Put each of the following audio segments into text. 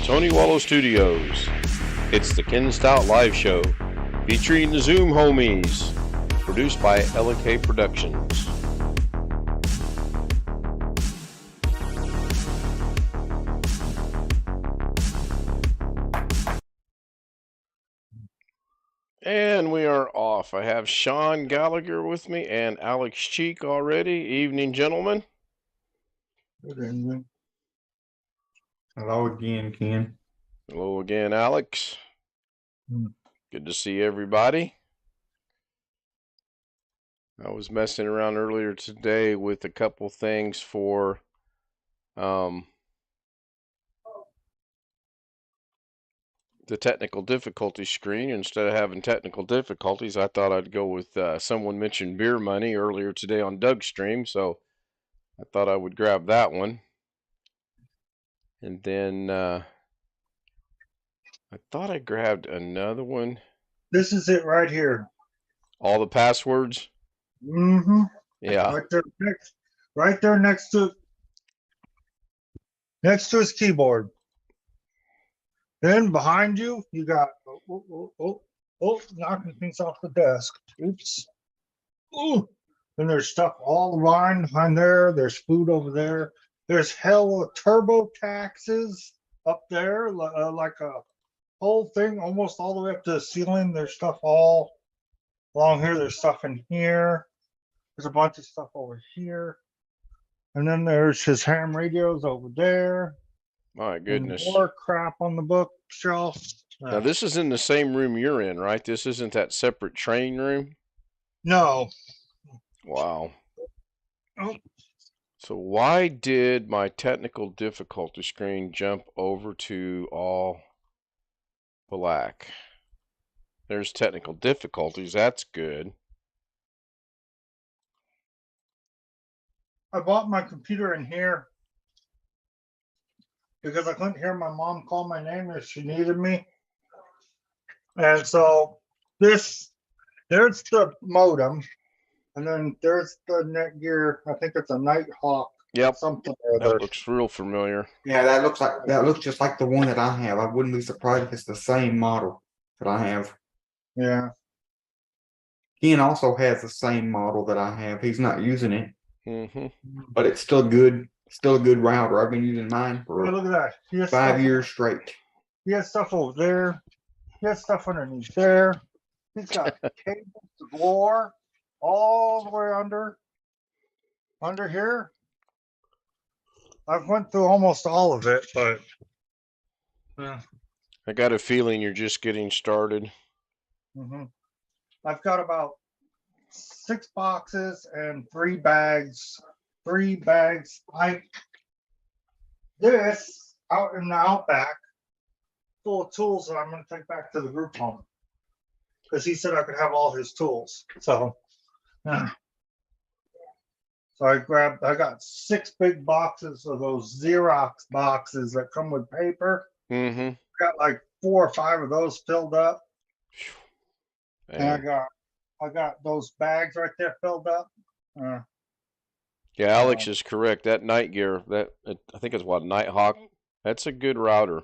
Tony Wallow Studios. It's the Ken Stout Live Show, featuring the Zoom homies, produced by L&K Productions. And we are off. I have Sean Gallagher with me and Alex Cheek already. Evening, gentlemen. Good evening. Hello again, Ken. Hello again, Alex. Mm. Good to see everybody. I was messing around earlier today with a couple things for the technical difficulty screen. Instead of having technical difficulties, I thought I'd go with someone mentioned beer money earlier today on Doug's stream, so I thought I would grab that one. And then I thought I grabbed another one. This is it right here. All the passwords? Mm-hmm. Yeah. Right there next to his keyboard. Then behind you, you got knocking things off the desk. Oops. Ooh. And there's stuff all around behind there. There's food over there. There's hell of turbo taxes up there, like a whole thing, almost all the way up to the ceiling. There's stuff all along here. There's stuff in here. There's a bunch of stuff over here. And then there's his ham radios over there. My goodness. And more crap on the bookshelf. Now, this is in the same room you're in, right? This isn't that separate training room? No. Wow. Oh. So why did my technical difficulty screen jump over to all black? There's technical difficulties. That's good. I bought my computer in here because I couldn't hear my mom call my name if she needed me. And so there's the modem, and then there's the Netgear. I think it's a Nighthawk. Yep. Something that looks real familiar. Yeah, that looks just like the one that I have. I wouldn't be surprised if it's the same model that I have. Yeah. Ken also has the same model that I have. He's not using it. Mm-hmm. But it's still good. Still a good router. I've been using mine for Look at that. 5 years straight. He has stuff over there. He has stuff underneath there. He's got cables galore all the way under here. I've went through almost all of it, but I got a feeling you're just getting started. I've got about 6 boxes and 3 bags. 3 bags. This out in the outback full of tools that I'm going to take back to the group home because he said I could have all his tools. So, so I got 6 big boxes of those Xerox boxes that come with paper. Mm-hmm. Got like 4 or 5 of those filled up. And I got those bags right there filled up. Yeah, Alex is correct. That Nighgear, I think it's what, Nighthawk. That's a good router.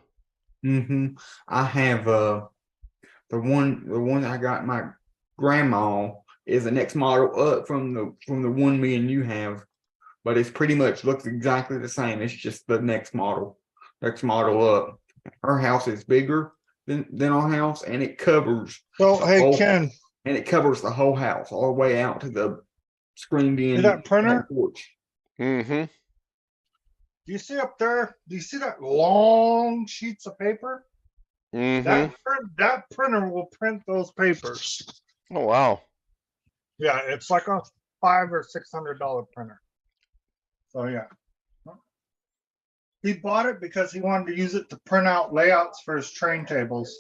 I have the one I got my grandma is the next model up from the one me and you have, but it's pretty much looks exactly the same. It's just the next model up. Her house is bigger than our house, and it covers. So hey Ken, and it covers the whole house all the way out to the screened in. See that printer? Porch. Mm-hmm. Do you see up there? Do you see that long sheets of paper? Mm-hmm. That printer will print those papers. Oh wow. Yeah, it's like a $500 or $600 printer. So yeah. He bought it because he wanted to use it to print out layouts for his train tables.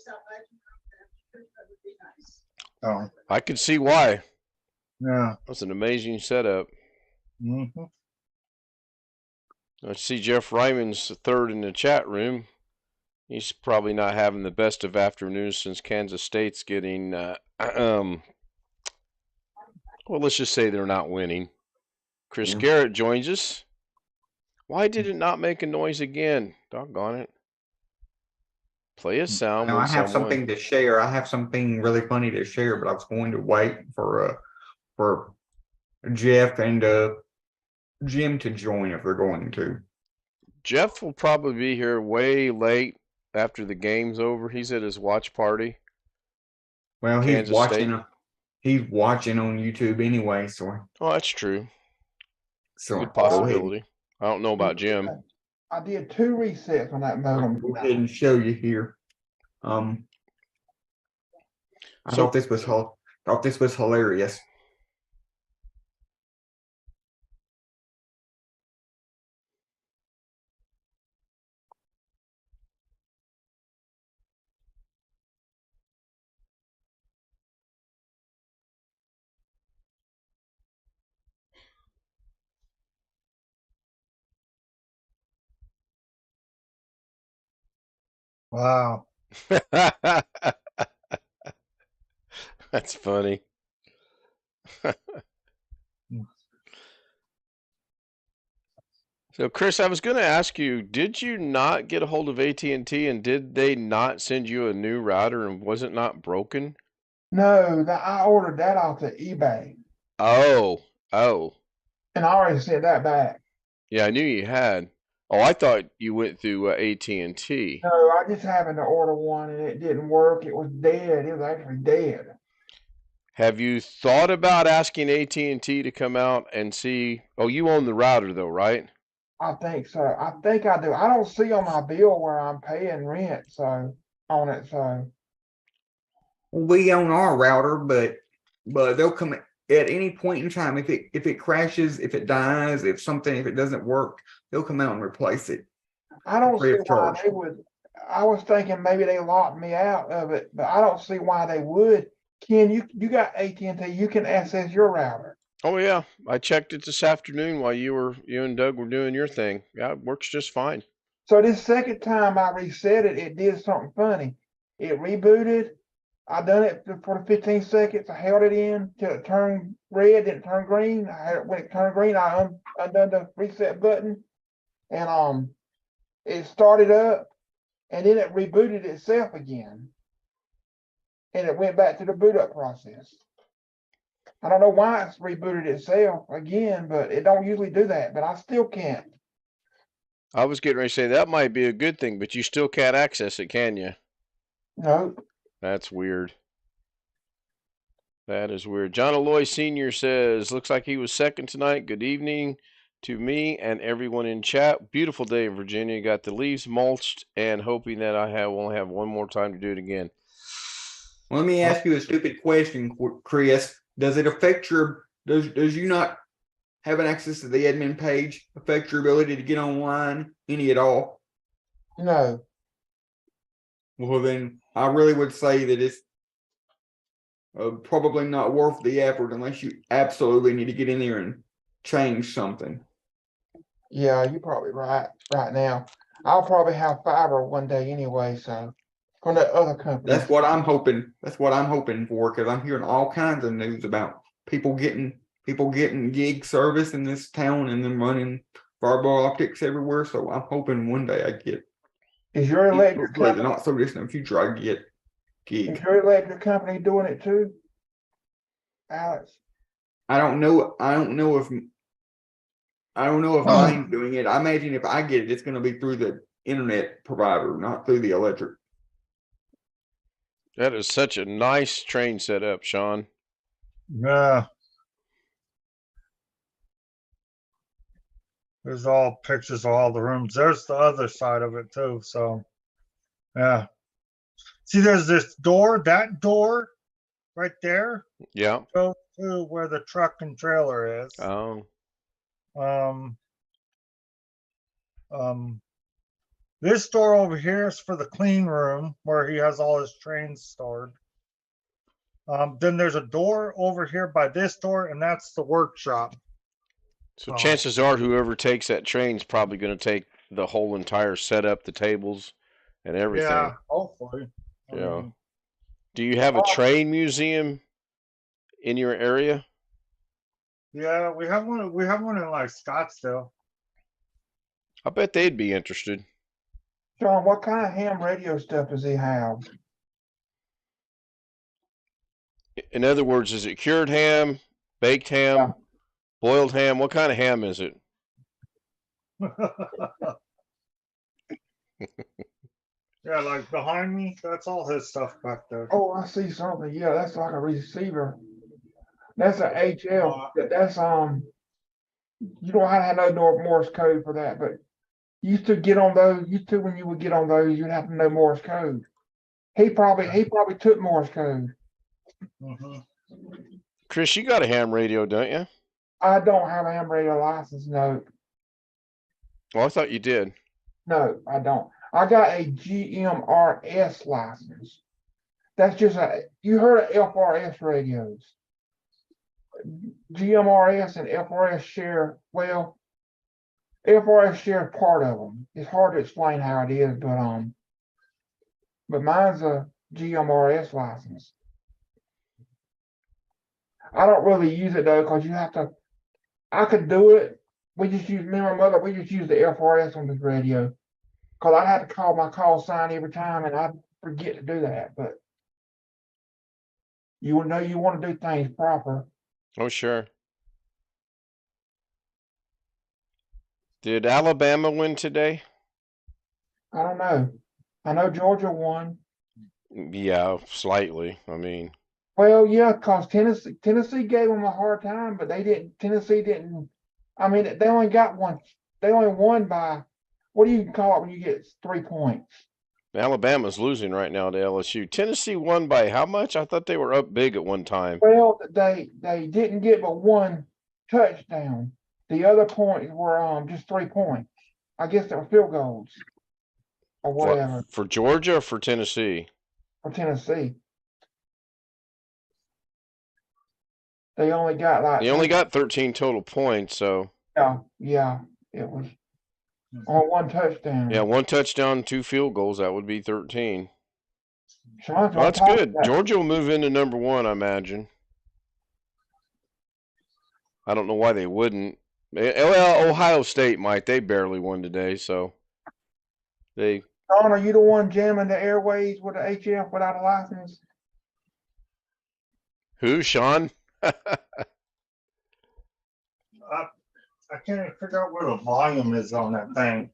Oh. I could see why. Yeah. That's an amazing setup. Mm-hmm. I see Jeff Ryman's third in the chat room. He's probably not having the best of afternoons since Kansas State's getting, well, let's just say they're not winning. Chris Garrett joins us. Why did it not make a noise again? Doggone it. Play a sound Now when I have someone. something to share. I have something really funny to share, but I was going to wait for Jeff and Jim to join if they're going to. Jeff will probably be here way late after the game's over. He's at his watch party, Well, Kansas State. he's watching on YouTube anyway, Oh, that's true. Good I'll go Well, ahead and possibility. I don't know about Jim. I did 2 resets on that I'll modem. go ahead and show you here. I So thought this was hilarious. Wow. that's funny. So, Chris, I was going to ask you, did you not get a hold of AT&T and did they not send you a new router and was it not broken? No, that I ordered that off the eBay, Oh, oh. and I already sent that back. Yeah, I knew you had. Oh, I thought you went through AT&T. No, I just happened to order one and it didn't work. It was dead. It was actually dead. Have you thought about asking AT&T to come out and see? Oh, you own the router though, right? I think so. I think I do. I don't see on my bill where I'm paying rent, so on it. So We own our router, but they'll come at any point in time if it crashes, if it dies, if it doesn't work, they'll come out and replace it I don't free see of why charge. they would. I was thinking maybe they locked me out of it, but I don't see why they would. Ken, you got AT&T. You can access your router. Oh yeah, I checked it this afternoon while you and Doug were doing your thing. Yeah, it works just fine. So this second time I reset it, it did something funny. It rebooted. I done it for the 15 seconds. I held it in till it turned red, then it turned green. When it turned green, I undone the reset button, and it started up, and then it rebooted itself again, and it went back to the boot up process. I don't know why it's rebooted itself again, but it don't usually do that. But I still can't. I was getting ready to say that might be a good thing, but you still can't access it, can you? No. That's weird. That is weird. John Aloy Sr. says, looks like he was second tonight. Good evening to me and everyone in chat. Beautiful day in Virginia. Got the leaves mulched and hoping that only have one more time to do it again. Let me ask you a stupid question, Chris. Does it affect does you not having access to the admin page affect your ability to get online any at all? No. Well, then I really would say that it's probably not worth the effort unless you absolutely need to get in there and change something. Yeah, you're probably right now. I'll probably have fiber one day anyway, so from that other company. That's what I'm hoping. That's what I'm hoping for, because I'm hearing all kinds of news about people getting gig service in this town and then running fiber optics everywhere. So I'm hoping one day I get. Is your electric Hopefully, the company not so distant future I get gig. doing it too, Alex? I don't know. I don't know if mine's doing it. I imagine if I get it, it's going to be through the internet provider, not through the electric. That is such a nice train setup, Sean. Yeah. There's all pictures of all the rooms. There's the other side of it too. So, yeah. See, there's this door, that door right there Yeah. goes to where the truck and trailer is. Um, Um, um, this door over here is for the clean room where he has all his trains stored. Then there's a door over here by this door, and that's the workshop. so Oh. chances are whoever takes that train's probably going to take the whole entire setup, the tables, and everything. Yeah, hopefully. I Yeah. mean, Do you have a train museum in your area? yeah, we have one. We have one in like Scottsdale. I bet they'd be interested. Sean, what kind of ham radio stuff does he have? In other words, is it cured ham, baked Yeah. ham, boiled ham? What kind of ham is it? Yeah, like behind me, that's all his stuff back there. Oh, I see something. Yeah, that's like a receiver. That's a HL. That's you don't have to know Morse code for that, but you used to get on those. Used to when you would get on those, you'd have to know Morse code. He probably took Morse code. Mhm. Chris, you got a ham radio, don't you? I don't have a ham radio license. No, Well, I thought you did. no, I don't. I got a GMRS license. That's just you heard of FRS radios. GMRS and FRS share, well, FRS shares part of them. It's hard to explain how it is, but mine's a GMRS license. I don't really use it though, because you have to, I could do it. Me and my mother, we just use the FRS on this radio. Cause I had to call my call sign every time and I forget to do that, but you know you want to do things proper. Oh, sure. Did Alabama win today? I don't know. I know Georgia won. Yeah, slightly. I mean, Well, yeah, cause Tennessee gave them a hard time, but Tennessee didn't. I mean, they only got one. They only won by, what do you call it when you get 3 points? Alabama's losing right now to LSU. Tennessee won by how much? I thought they were up big at one time. Well, they didn't get but one touchdown. The other points were just 3 points. I guess they were field goals or whatever For Georgia or for Tennessee? for Tennessee. They only got like They only got 13 total points, so yeah, it was on one touchdown. yeah, one touchdown, 2 field goals. That would be 13. Sean's Well, on that's top of good. that. Georgia will move into number one, I imagine. I don't know why they wouldn't. Well, Ohio State might. They barely won today, so they. Sean, are you the one jamming the airways with the HF without a license? Who, Sean? I can't even figure out where the volume is on that thing.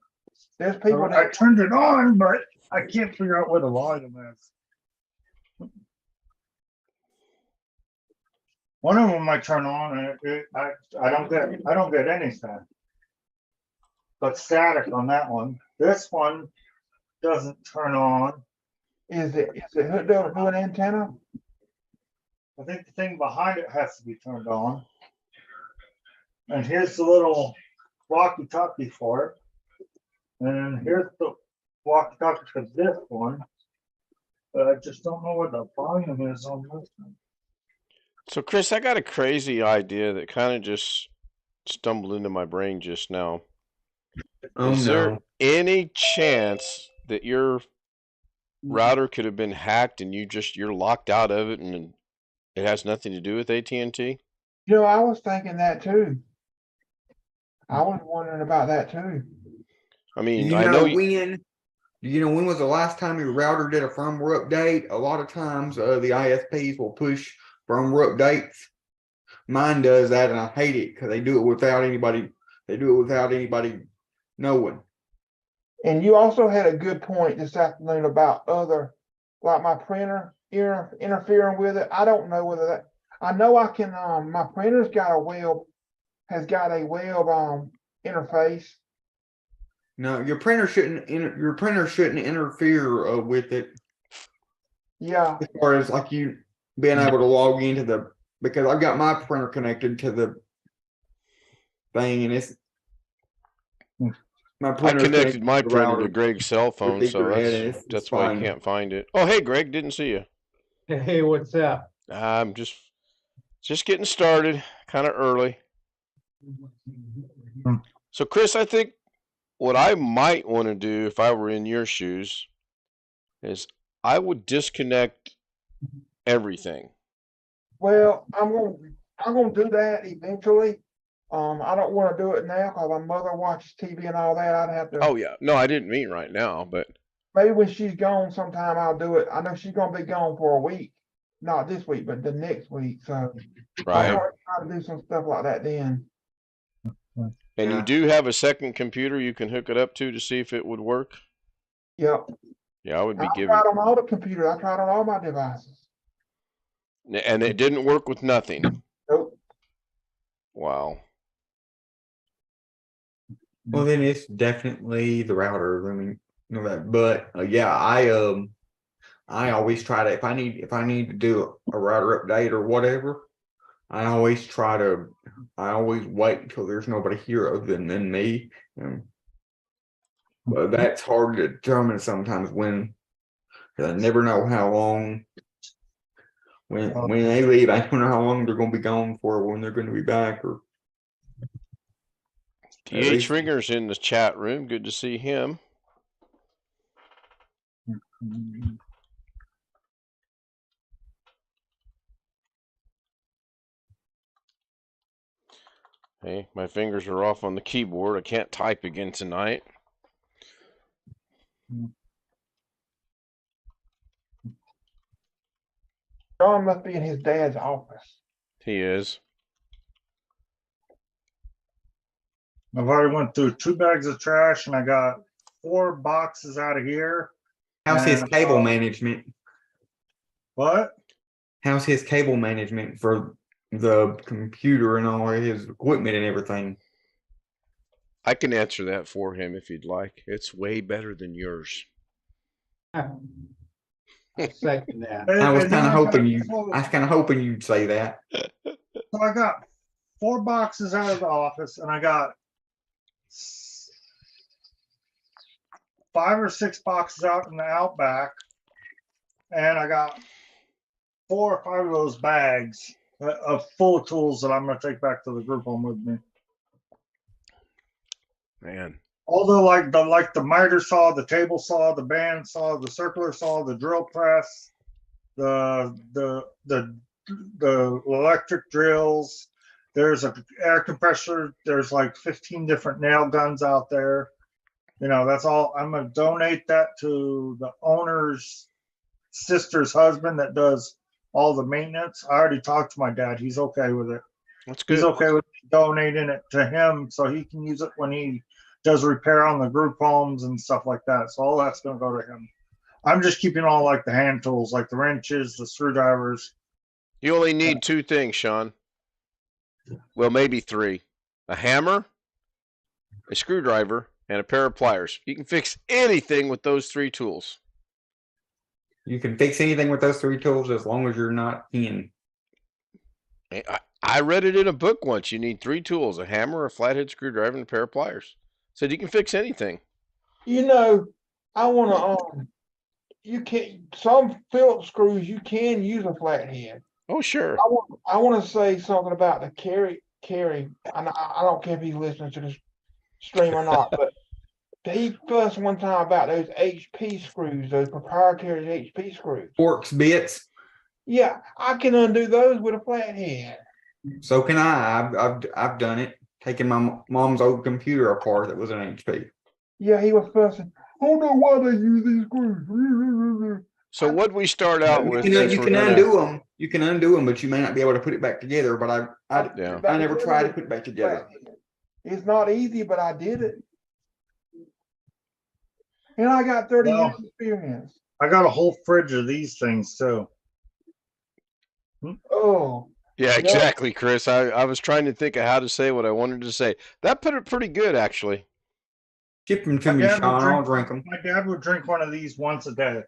There's people I that turned it on, but I can't figure out where the volume is. One of them I turn on and I don't get anything. But static on that one. This one doesn't turn on. is it hooked up to an antenna? I think the thing behind it has to be turned on. And here's the little walkie-talkie for it. And here's the walkie-talkie for this one. But I just don't know what the volume is on this one. So, Chris, I got a crazy idea that kind of just stumbled into my brain just now. Oh Is there no. any chance that your router could have been hacked and you're locked out of it and it has nothing to do with AT&T? You know, I was thinking that too. I was wondering about that too. I Do mean, you I know know when? Do you know when was the last time your router did a firmware update? A lot of times, the ISPs will push firmware updates. Mine does that, and I hate it because they do it without anybody. They do it without anybody knowing. And you also had a good point this afternoon about like my printer interfering with it. I don't know whether that. I know I can. My printer's got a web, has got a web interface. No, your printer shouldn't. Your printer shouldn't interfere with it. Yeah. As far as like you being able to log into because I've got my printer connected to the thing, and it's my I printer connected my to the printer to router Greg's cell with phone, so Ethernet, and it's that's why I fine. can't find it. Oh, hey, Greg, didn't see you. Hey, what's up? I'm just getting started, kind of early. So, Chris, I think what I might want to do if I were in your shoes is I would disconnect everything. Well, I'm gonna do that eventually. I don't want to do it now because my mother watches TV and all that. I'd have to, Oh yeah, no, I didn't mean right now, but maybe when she's gone sometime I'll do it. I know she's gonna be gone for a week. Not this week, but the next week. So I right. want to try to do some stuff like that then. And you Yeah. do have a second computer you can hook it up to see if it would work. Yep. Yeah, I would be I giving, tried on all the computers. I tried on all my devices. and it didn't work with nothing. Nope. Wow. Well, then it's definitely the router. I mean, you know that. But yeah, I always try to if I need to do a router update or whatever, I always wait until there's nobody here other than me. But that's hard to determine sometimes when 'cause I never know how long when they leave. I don't know how long they're going to be gone for, when they're going to be back, or at DH least. Ringer's in the chat room. Good to see him. Hey, my fingers are off on the keyboard. I can't type again tonight. John must be in his dad's office. He is. I've already went through 2 bags of trash and I got 4 boxes out of here. How's his And, cable management? What? How's his cable management for the computer and all his equipment and everything? I can answer that for him if you'd like. It's way better than yours. I second that. I was And kind then of I got hoping you. four- I was kind of hoping you'd say that. So I got 4 boxes out of the office and I got 5 or 6 boxes out in the outback. And I got 4 or 5 of those bags of full of tools that I'm going to take back to the group home with me. Man, Although like the miter saw, the table saw, the band saw, the circular saw, the drill press, the electric drills. There's a air compressor. There's like 15 different nail guns out there. You know, that's all. I'm gonna donate that to the owner's sister's husband that does all the maintenance. I already talked to my dad. He's okay with it. that's He's good. okay with donating it to him so he can use it when he does repair on the group homes and stuff like that. So all that's going to go to him. I'm just keeping all like the hand tools, like the wrenches, the screwdrivers. You only need 2 things, Sean. Well, maybe 3. A hammer, a screwdriver, and a pair of pliers. You can fix anything with those 3 tools. You can fix anything with those 3 tools as long as you're not in. I read it in a book once. You need 3 tools: a hammer, a flathead screwdriver, and a pair of pliers. Said you can fix anything. You know, I want to, you can, some Phillips screws, you can use a flathead. Oh, sure. I want to say something about the Carrie. I don't care if he's listening to this stream or not, but he fussed one time about those HP screws, those proprietary HP screws. Forks, bits. Yeah, I can undo those with a flathead. So can I. I've done it. Taking my mom's old computer apart that was an HP. Yeah, he was fussing. I don't know why they use these screws. So what we start out with, since You we're can gonna, undo them. You can undo them, but you may not be able to put it back together. But yeah. I never tried to put it back together. It's not easy, but I did it. And I got 30 Well, years experience. I got a whole fridge of these things too. Oh, Yeah, exactly, Chris. I was trying to think of how to say what I wanted to say. That put it pretty good, actually. Ship them to My me, dad Sean. would I'll drink- drink them. My dad would drink one of these once a day.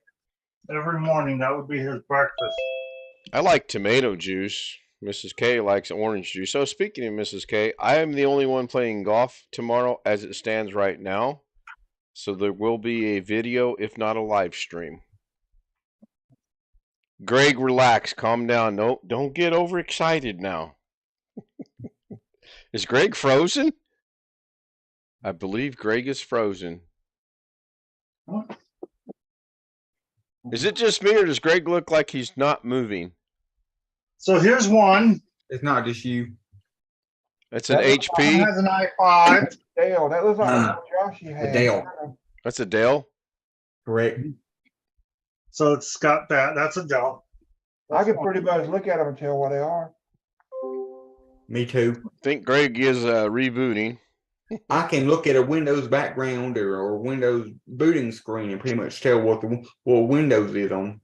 Every morning, that would be his breakfast. I like tomato juice. Mrs. K likes orange juice. So speaking of Mrs. K, I am the only one playing golf tomorrow as it stands right now. So there will be a video, if not a live stream. Greg, relax, calm down. No, don't get overexcited now. Is Greg frozen? I believe Greg is frozen. Is it just me, or does Greg look like he's not moving? So here's one. It's not just you. It's an That looks One HP. has an i5. Dale, that looks like the Mm. one Joshy had. Dale. That's a Dell. Correct. So it's got that. That's a Dell. I can pretty much look at them and tell what they are. Me too. I think Greg is rebooting. I can look at a Windows background or Windows booting screen and pretty much tell what Windows is on.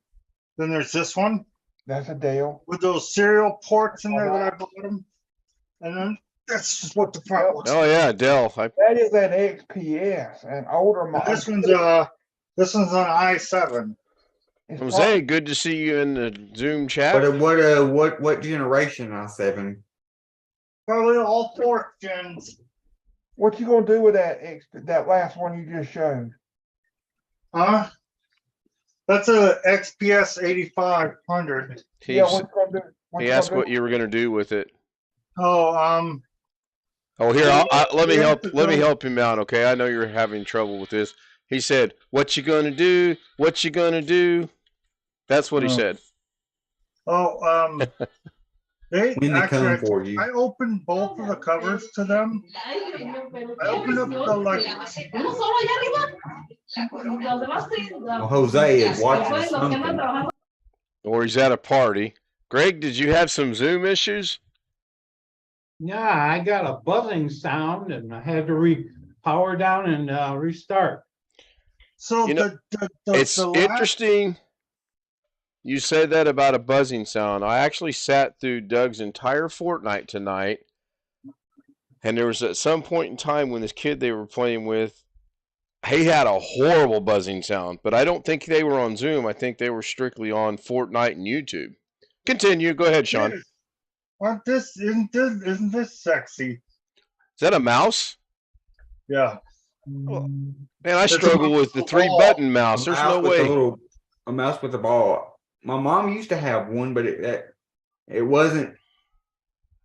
Then there's this one That's a Dale. with those serial ports in there that I bought them. And then that's just what the front looks like. Oh yeah, Dell. That is an XPS, an older And model. this one's an i7. It's Jose, good to see you in the Zoom chat. What generation i7? Probably all 4th gens. What you gonna do with that last one you just showed? Huh? That's a XPS 8500. Yeah, what you gonna do? He asked what you were going to do with it. Oh, Oh, here, let me we have help. to Let me go- help him out. Okay, I know you're having trouble with this. He said, "What you gonna do? What you gonna do?" That's what he Oh. said. They When they come actually, for you. I opened both of the covers to them. I opened up the Well, Jose is watching something. Or he's at a party. Greg, did you have some Zoom issues? Yeah, I got a buzzing sound and I had to power down and restart. So You know, It's the last, interesting. You said that about a buzzing sound. I actually sat through Doug's entire Fortnite tonight, and there was at some point in time when this kid they were playing with, he had a horrible buzzing sound. But I don't think they were on Zoom. I think they were strictly on Fortnite and YouTube. Continue. Go ahead, Sean. Is isn't this sexy? that a mouse? Yeah. Man, I It's struggle a with the ball. 3-button mouse. There's no way. A mouse with a ball. My mom used to have one, but it wasn't.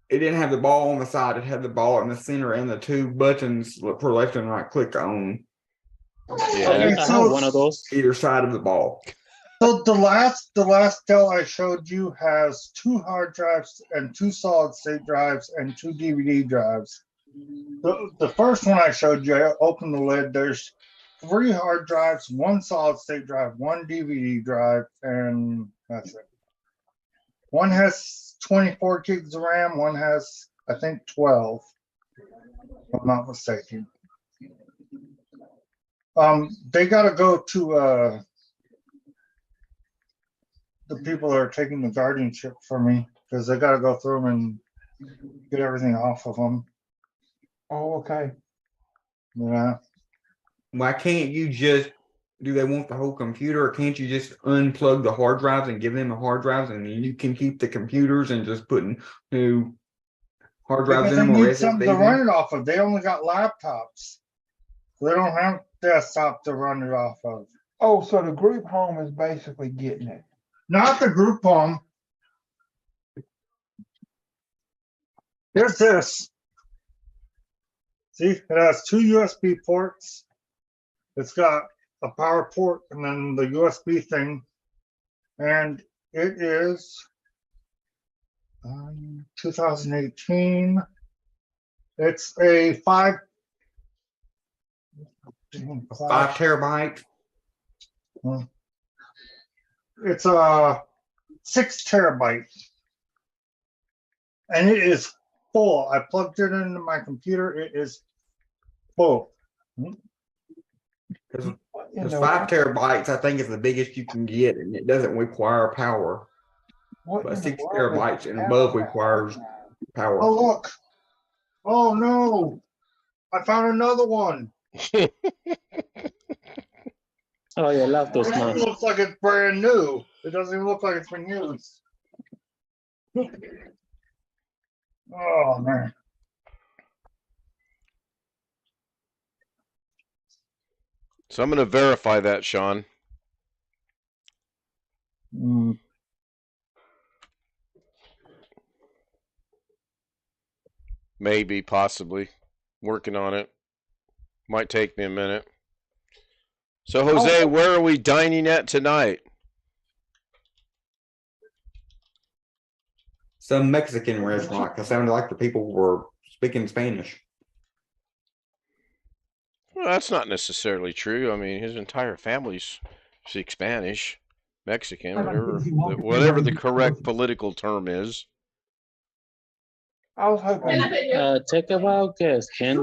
It didn't have the ball on the side. It had the ball in the center and the 2 buttons for left and right click on Yeah. Okay, I have one of those. either side of the ball. So the last Dell I showed you has 2 hard drives and 2 solid state drives and 2 DVD drives. The first one I showed you, I opened the lid. There's 3 hard drives, 1 solid state drive, 1 DVD drive, and that's it. One has 24 gigs of RAM. One has, I think, 12. If I'm not mistaken. They got to go to the people that are taking the guardianship for me because they got to go through them and get everything off of them. Oh, okay. Yeah. Why can't you just? Do they want the whole computer, or can't you just unplug the hard drives and give them the hard drives, and you can keep the computers and just put new hard drives Because in they them or need something to SSDs? run it off of. They only got laptops. They don't have desktop to run it off of. Oh, so the group home is basically getting it. Not the group home. Here's this. See, it has 2 USB ports. It's got a power port and then the USB thing. And it is 2018. It's a 5 5 terabyte. It's a 6 terabyte. And it is full. I plugged it into my computer. It is full. Because 5 terabytes, I think, is the biggest you can get, and it doesn't require power. But 6 terabytes and above requires power. Oh, look. Oh, no. I found another one. Oh, yeah, I love those, It man. looks like it's brand new. It doesn't even look like it's been used. Oh, man. So I'm going to verify that, Sean. Maybe, possibly. Working on it. Might take me a minute. So, Jose, where are we dining at tonight? Some Mexican restaurant. It sounded like the people were speaking Spanish. Well, that's not necessarily true. I mean, his entire family speaks Spanish, Mexican, whatever the correct political term is. I was hoping. Take a wild guess, Ken.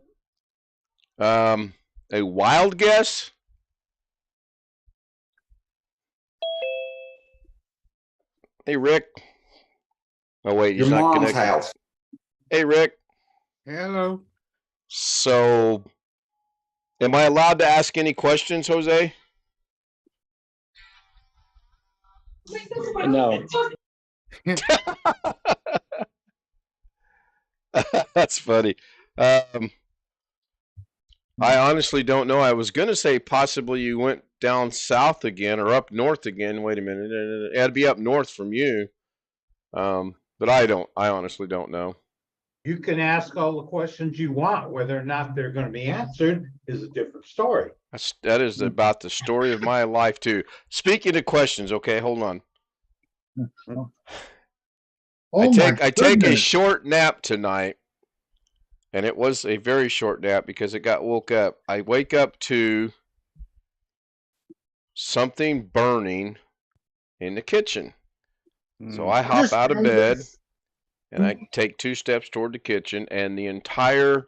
A wild guess? Hey, Rick. Oh, wait, Your he's not mom's connected. house. Hey, Rick. Hello. So, am I allowed to ask any questions, Jose? No. That's funny. I honestly don't know. I was going to say possibly you went down south again or up north again. Wait a minute. It'd be up north from you. But I honestly don't know. You can ask all the questions you want, whether or not they're going to be answered is a different story. That is about the story of my life too. Speaking of questions, okay, hold on. I take a short nap tonight, and it was a very short nap because it got woke up. I wake up to something burning in the kitchen. So I hop out of bed and I take 2 steps toward the kitchen, and the entire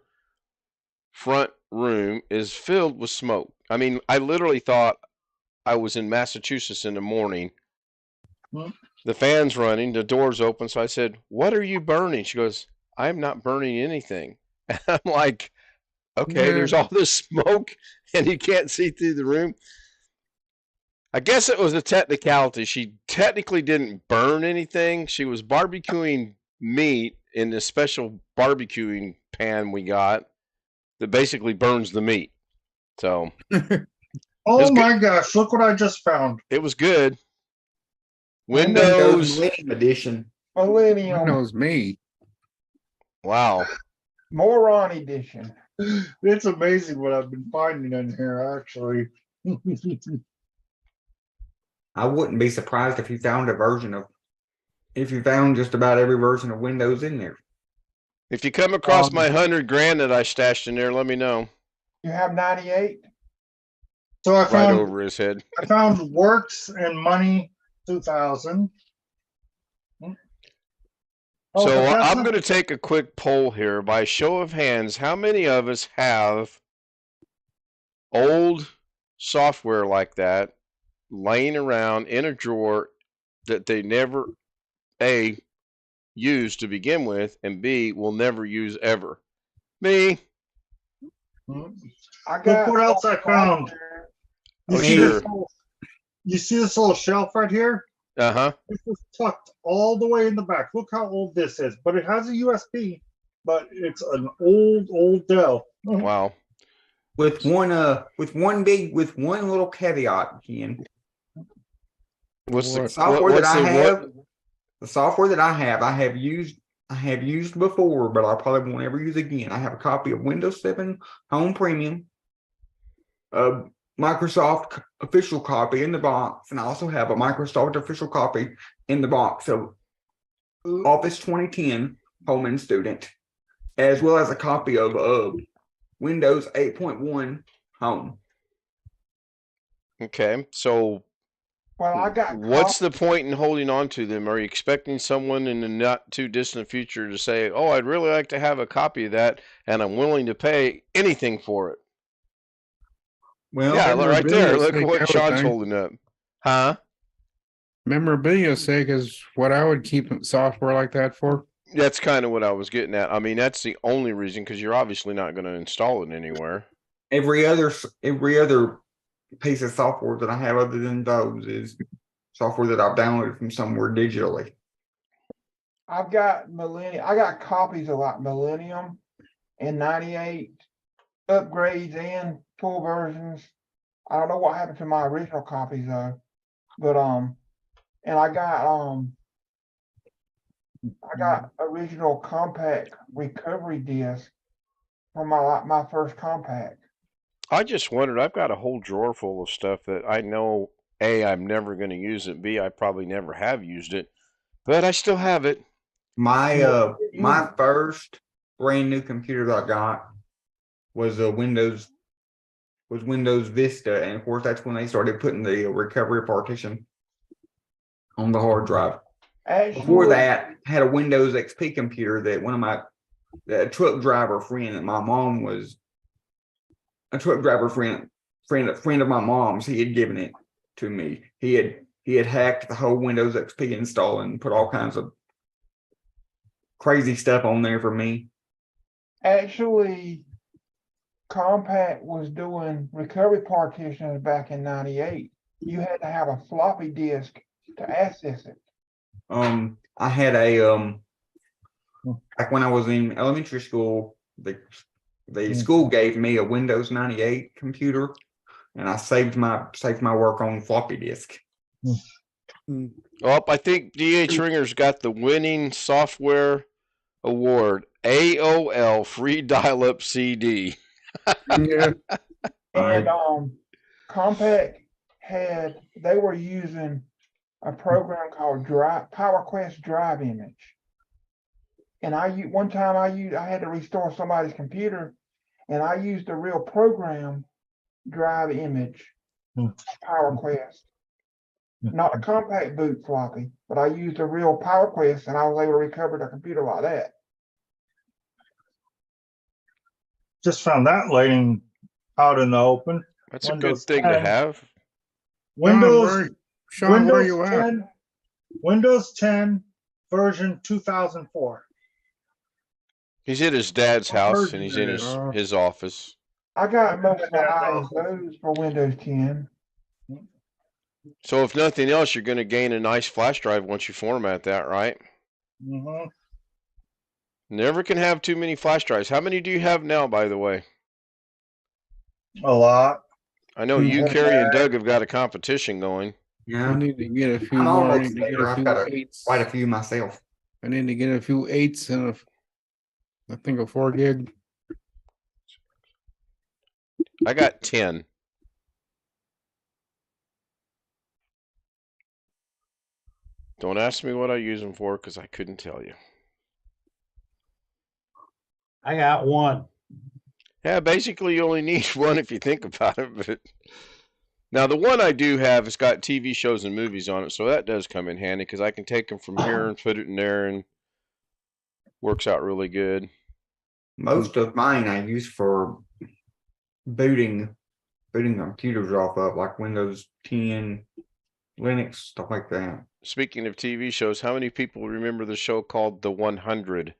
front room is filled with smoke. I mean, I literally thought I was in Massachusetts in the morning. The fan's running, the door's open. So I said, "What are you burning?" She goes, "I'm not burning anything." And I'm like, okay, there's all this smoke and you can't see through the room. I guess it was a technicality. She technically didn't burn anything. She was barbecuing meat in this special barbecuing pan we got that basically burns the meat. So, oh my gosh, look what I just found. It was good. Windows Millennium Edition. Millennium. Knows me. Wow. Moron Edition. It's amazing what I've been finding in here, actually. I wouldn't be surprised if you found just about every version of Windows in there. If you come across my $100,000 that I stashed in there, let me know. You have 98? So I found right over his head. I found Works and Money 2000. So I'm going to take a quick poll here. By show of hands, how many of us have old software like that laying around in a drawer that they never, A, used to begin with, and B, will never use ever? Me. Look what else I found. Oh, sure. You see this little shelf right here? Uh-huh. This is tucked all the way in the back. Look how old this is. But it has a USB, but it's an old Dell. Wow. With one little caveat, Ken. The software that I have used before, but I probably won't ever use again. I have a copy of Windows 7 Home Premium, a Microsoft official copy in the box, and I also have a Microsoft official copy in the box of Office 2010 Home and Student, as well as a copy of Windows 8.1 Home. Okay, so what's the point in holding on to them? Are you expecting someone in the not too distant future to say, "Oh, I'd really like to have a copy of that, and I'm willing to pay anything for it"? Well, yeah, right there. Look at what Sean's holding up. Huh? Memorabilia sake is what I would keep software like that for. That's kind of what I was getting at. I mean, that's the only reason, because you're obviously not going to install it anywhere. Every other piece of software that I have other than those is software that I've downloaded from somewhere digitally. I've got I got copies of like Millennium and 98 upgrades and full versions. I don't know what happened to my original copies though. But and I got original compact recovery disc from my first compact. I just wondered, I've got a whole drawer full of stuff that I know, A, I'm never going to use it, B, I probably never have used it, but I still have it. My first brand new computer that I got was a Windows Vista, and of course that's when they started putting the recovery partition on the hard drive. Before Actually, that, I had a Windows XP computer that one of my truck driver friend that my mom was a truck driver friend of my mom's. He had given it to me. He had hacked the whole Windows XP install and put all kinds of crazy stuff on there for me. actually, Compaq was doing recovery partitions back in '98. You had to have a floppy disk to access it. I had a like when I was in elementary school, the school gave me a Windows 98 computer, and I saved my work on floppy disk. Oh, I think DH Ringer's got the winning software award. AOL free dial-up CD. Yeah. And Compaq they were using a program called PowerQuest Drive Image. And one time I had to restore somebody's computer, and I used the real program Drive Image, PowerQuest. Not a compact boot floppy, but I used a real PowerQuest, and I was able to recover the computer like that. Just found that laying out in the open. That's Windows a good thing to 10. have. Sean, where Windows you at? 10, Windows 10 version 2004. He's at his dad's house and Version he's in it his office. I got most of the ISOs for Windows 10. So if nothing else, you're going to gain a nice flash drive once you format that, right? Mm-hmm. Never can have too many flash drives. How many do you have now, by the way? A lot. I know you, Carrie, and Doug have got a competition going. I Yeah, need to get a few I'm more. I almost need to get there. a I've few got eights. quite a few myself. I need to get a few eights and I think a 4 gig. I got 10. Don't ask me what I use them for because I couldn't tell you. I got one. Yeah, basically you only need one if you think about it. But now the one I do have has got TV shows and movies on it, so that does come in handy because I can take them from here and put it in there, and works out really good. Most of mine I use for booting computers off of, like Windows 10, Linux, stuff like that. Speaking of TV shows, how many people remember the show called The 100?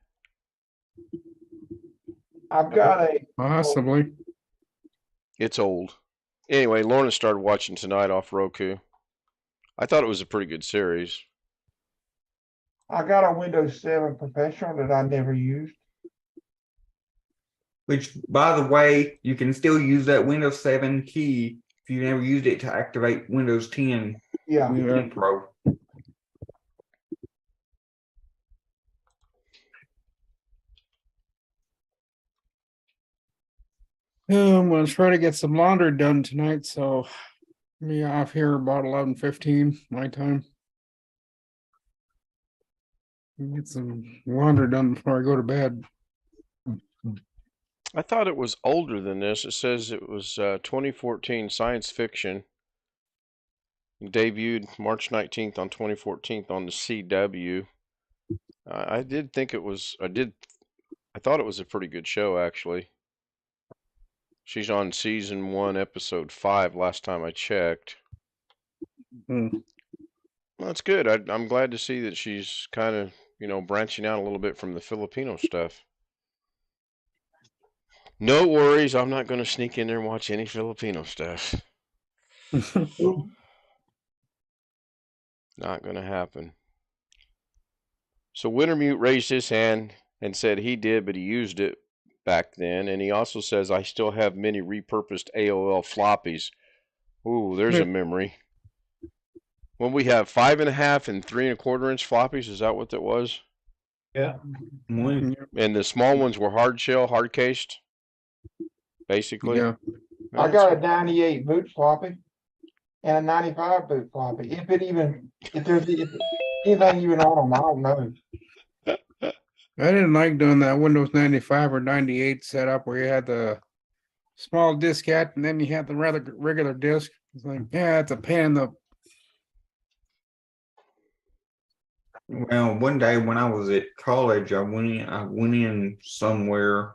I've got a Possibly. It's old. Anyway, Lorna started watching tonight off Roku. I thought it was a pretty good series. I got a Windows 7 professional that I never used. Which, by the way, you can still use that Windows 7 key if you never used it to activate Windows 10 Yeah. 10 Pro. I'm gonna try to get some laundry done tonight, so be off here about 11:15 my time. Get some laundry done before I go to bed. I thought it was older than this. It says it was 2014 science fiction. Debuted March 19th on 2014 on the CW. I did think it was, I thought it was a pretty good show, actually. She's on season 1, episode 5, last time I checked. Hmm. Well, that's good. I'm glad to see that she's kind of, branching out a little bit from the Filipino stuff. No worries, I'm not going to sneak in there and watch any Filipino stuff. Not going to happen. So Wintermute raised his hand and said he did, but he used it back then. And he also says, I still have many repurposed AOL floppies. Ooh, there's a memory. When we have 5.5 and 3.25 inch floppies, is that what that was? Yeah. One. And the small ones were hard shell, hard cased, basically. Yeah. I got a 98 boot floppy and a 95 boot floppy. If there's anything even on them, I don't know. I didn't like doing that Windows 95 or 98 setup where you had the small diskette and then you had the rather regular disk. It's like, yeah, it's a pain in the. Well, one day when I was at college, I went in somewhere,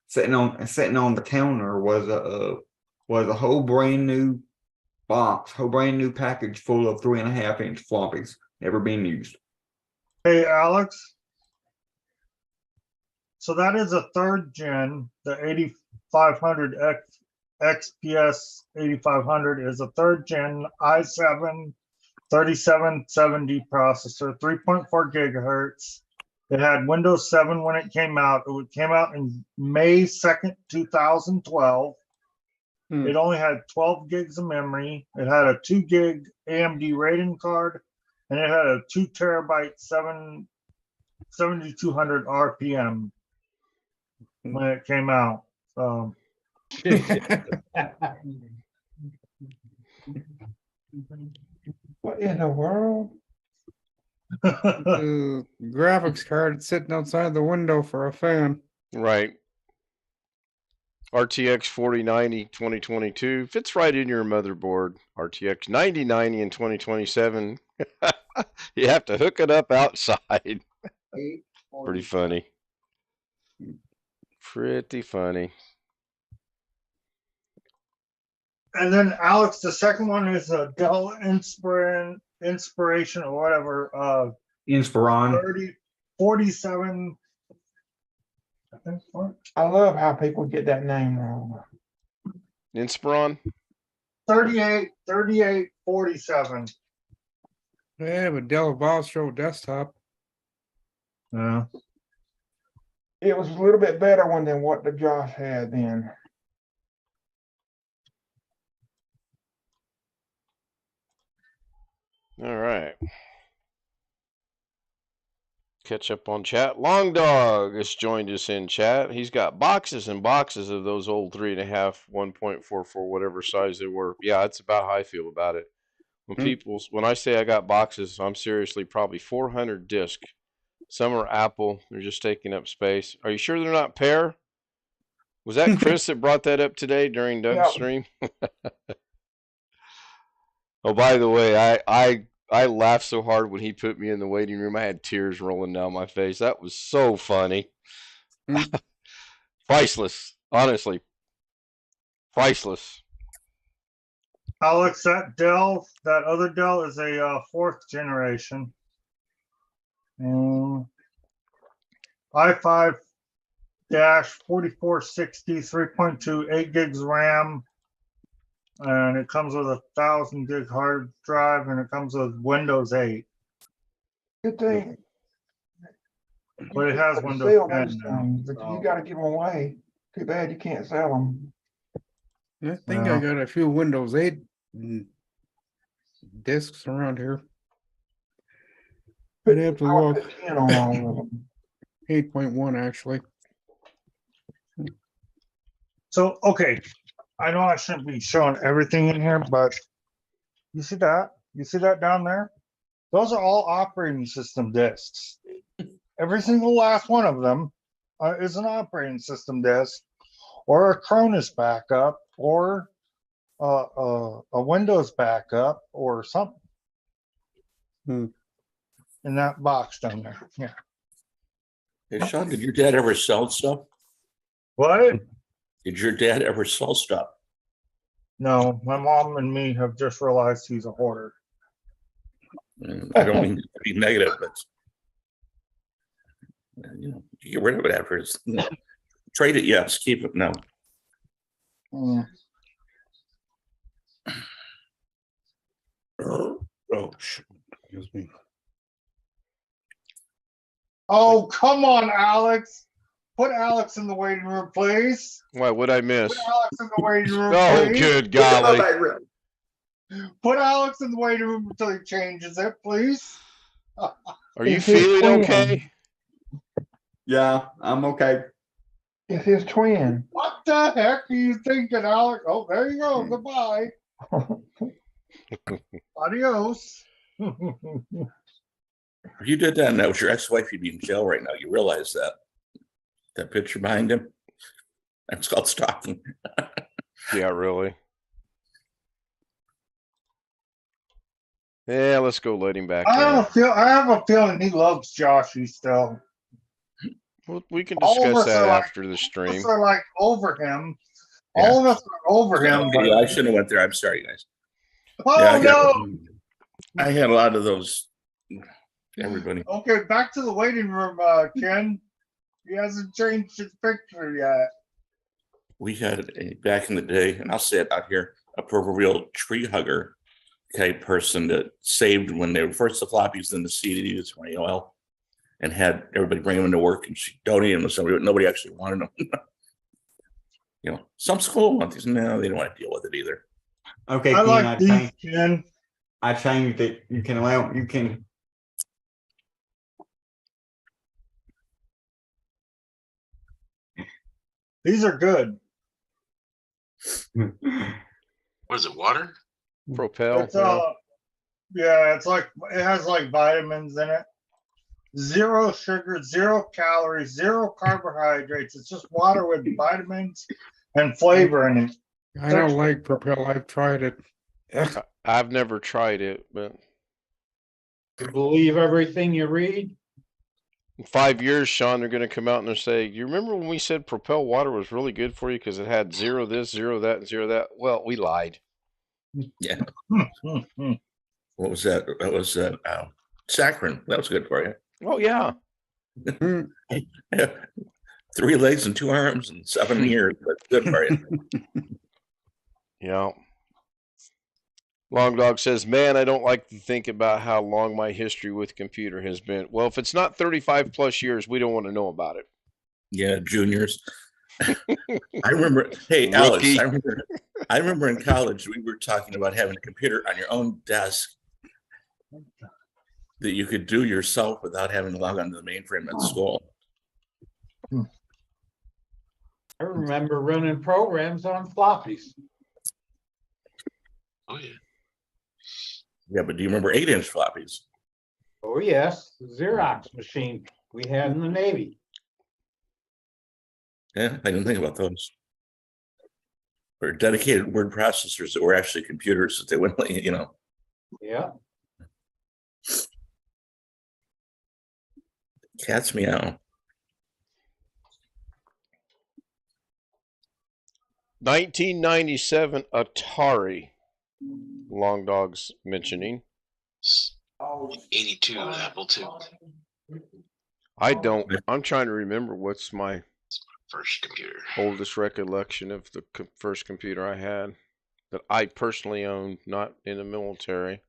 sitting on the counter was a whole brand new box, whole brand new package full of 3.5-inch floppies, never been used. Hey, Alex. So that is a third gen, the 8500 XPS 8500 is a third gen i7 3770 processor, 3.4 gigahertz. It had Windows 7 when it came out. It came out in May 2nd, 2012. It only had 12 gigs of memory. It had a 2 gig AMD Radeon card, and it had a 2 terabyte 7200 RPM when it came out. What in the world? The graphics card sitting outside the window for a fan. Right. RTX 4090 2022 fits right in your motherboard. RTX 9090 in 2027. You have to hook it up outside. Pretty funny. Pretty funny. And then Alex, the second one is a Dell Inspiration or whatever, Inspiron. 47. I love how people get that name wrong. Inspiron? 3847. Yeah, but Dell Vostro desktop. Yeah. It was a little bit better one than what the Josh had then. All right. Catch up on chat. Long Dog has joined us in chat. He's got boxes and boxes of those old 3.5, 1.44, whatever size they were. Yeah, it's about how I feel about it. When I say I got boxes, I'm seriously probably 400 disc. Some are Apple. They're just taking up space. Are you sure they're not Pear? Was that Chris that brought that up today during Doug's Yeah. stream? Oh, by the way, I laughed so hard when he put me in the waiting room. I had tears rolling down my face. That was so funny. Priceless. Honestly. Priceless. Alex, that other Dell is a fourth generation. i5 4460, 3.2, 8 gigs RAM. And it comes with 1,000 gig hard drive, and it comes with Windows 8. Good thing. But it has You gotta Windows sell 10 those now, things, but you gotta give them away. Too bad you can't sell them. I think I got a few Windows 8 discs around here. I'd have to I would look. put 10 on all of them. 8.1 actually. So, okay, I know I shouldn't be showing everything in here, but you see that? You see that down there? Those are all operating system disks. Every single last one of them is an operating system disk or a Cronus backup or a Windows backup or something. In that box down there. Yeah. Hey, Sean, did your dad ever sell stuff? What? Did your dad ever sell stuff? No, my mom and me have just realized he's a hoarder. I don't mean to be negative, but you get rid of it after it's trade it. Yes, keep it. No. Oh, excuse me. Oh, come on, Alex. Put Alex in the waiting room, please. Why, what'd I miss? Put Alex in the waiting room, Oh, please. good golly. Put Alex in the waiting room until he changes it, please. Are you It's his feeling twin. okay? Yeah, I'm okay. It's his twin. What the heck are you thinking, Alex? Oh, there you go. Goodbye. Adios. If you did that and that was your ex-wife, you'd be in jail right now. You realize that? That picture behind him? That's called stalking. Yeah, really. Yeah, let's go let him back in. I have a feeling he loves Joshy still. Well, we can All of discuss us that are like, after the all of stream. us are like over him. Yeah. All of us are over him, Okay, but yeah, I shouldn't have went there. I'm sorry, guys. oh Yeah, no. I had a lot of those. Everybody. Okay, back to the waiting room, Ken. He hasn't changed his picture yet. We had back in the day, and I'll say it out here, a proverbial tree hugger type person that saved when they were first the floppies, then the CDs, when oil, and had everybody bring them into work, and she donated them to somebody, but nobody actually wanted them. You know, some school want these. No, they don't want to deal with it either. Okay, I Ken, like these, Ken. I changed it. You can allow, you can. These are good. What is it, water? Propel. It's yeah, it's like it has like vitamins in it. Zero sugar, 0 calories, 0 carbohydrates. It's just water with vitamins and flavor in it. I don't like Propel. I've tried it. I've never tried it, but You believe everything you read? in 5 years, Sean, they're going to come out and they'll say, "You remember when we said Propel water was really good for you because it had 0 this, 0 that, and 0 that?" Well, we lied. Yeah. What was that? That was saccharin. That was good for you. Oh yeah. Yeah. 3 legs and 2 arms and 7 ears, but good for you. Yeah. Long Dog says, "Man, I don't like to think about how long my history with computer has been." Well, if it's not 35 plus years, we don't want to know about it. Yeah, juniors. I remember. Hey, Alice, Rookie. I remember in college we were talking about having a computer on your own desk that you could do yourself without having to log onto the mainframe at school. I remember running programs on floppies. Oh yeah. Yeah, but do you remember 8-inch floppies? Oh, yes, the Xerox machine we had in the Navy. Yeah, I didn't think about those. Or dedicated word processors that were actually computers that they wouldn't let you, you know. Yeah. Cat's meow. 1997 Atari. Long Dog's mentioning. 82 Apple II. I don't. I'm trying to remember what's my First computer. oldest recollection of the first computer I had that I personally owned, not in the military.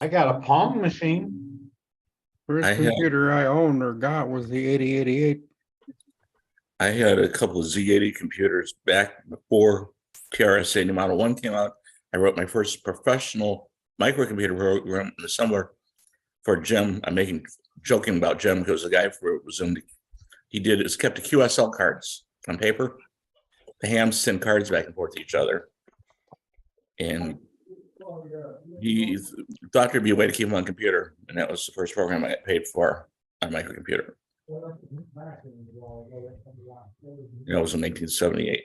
I got a Palm machine. First I had- computer I owned or got was the 8088. I had a couple of Z80 computers back before TRS-80 Model 1 came out. I wrote my first professional microcomputer program in the summer for Jim. I'm joking about Jim because the guy kept the QSL cards on paper. The hams send cards back and forth to each other. And he thought there'd be a way to keep them on computer. And that was the first program I got paid for on a microcomputer. It was in 1978.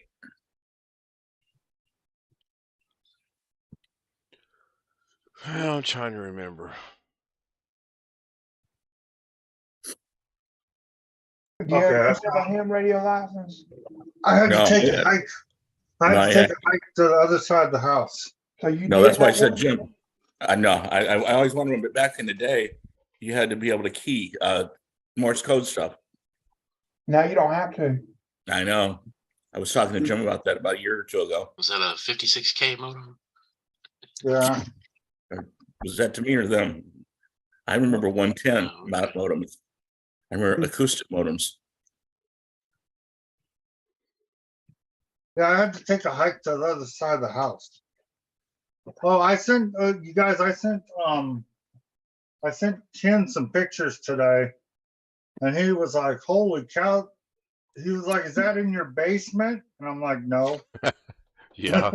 I'm trying to remember. Yeah, Okay, you that's have a ham radio license? I had No, to take yeah. a hike. I had to take a hike to the other side of the house. So you No, did that's why I have said one? Jim. No, I always wondered, but back in the day, you had to be able to key Morse code stuff. Now you don't have to. I know. I was talking to Jim about that about a year or two ago. Was that a 56K modem? Yeah. Was that to me or them? I remember 110 modems. I remember acoustic modems. Yeah, I had to take a hike to the other side of the house. Oh, I sent you guys. I sent Ken some pictures today, and he was like, "Holy cow!" He was like, "Is that in your basement?" And I'm like, "No." Yeah.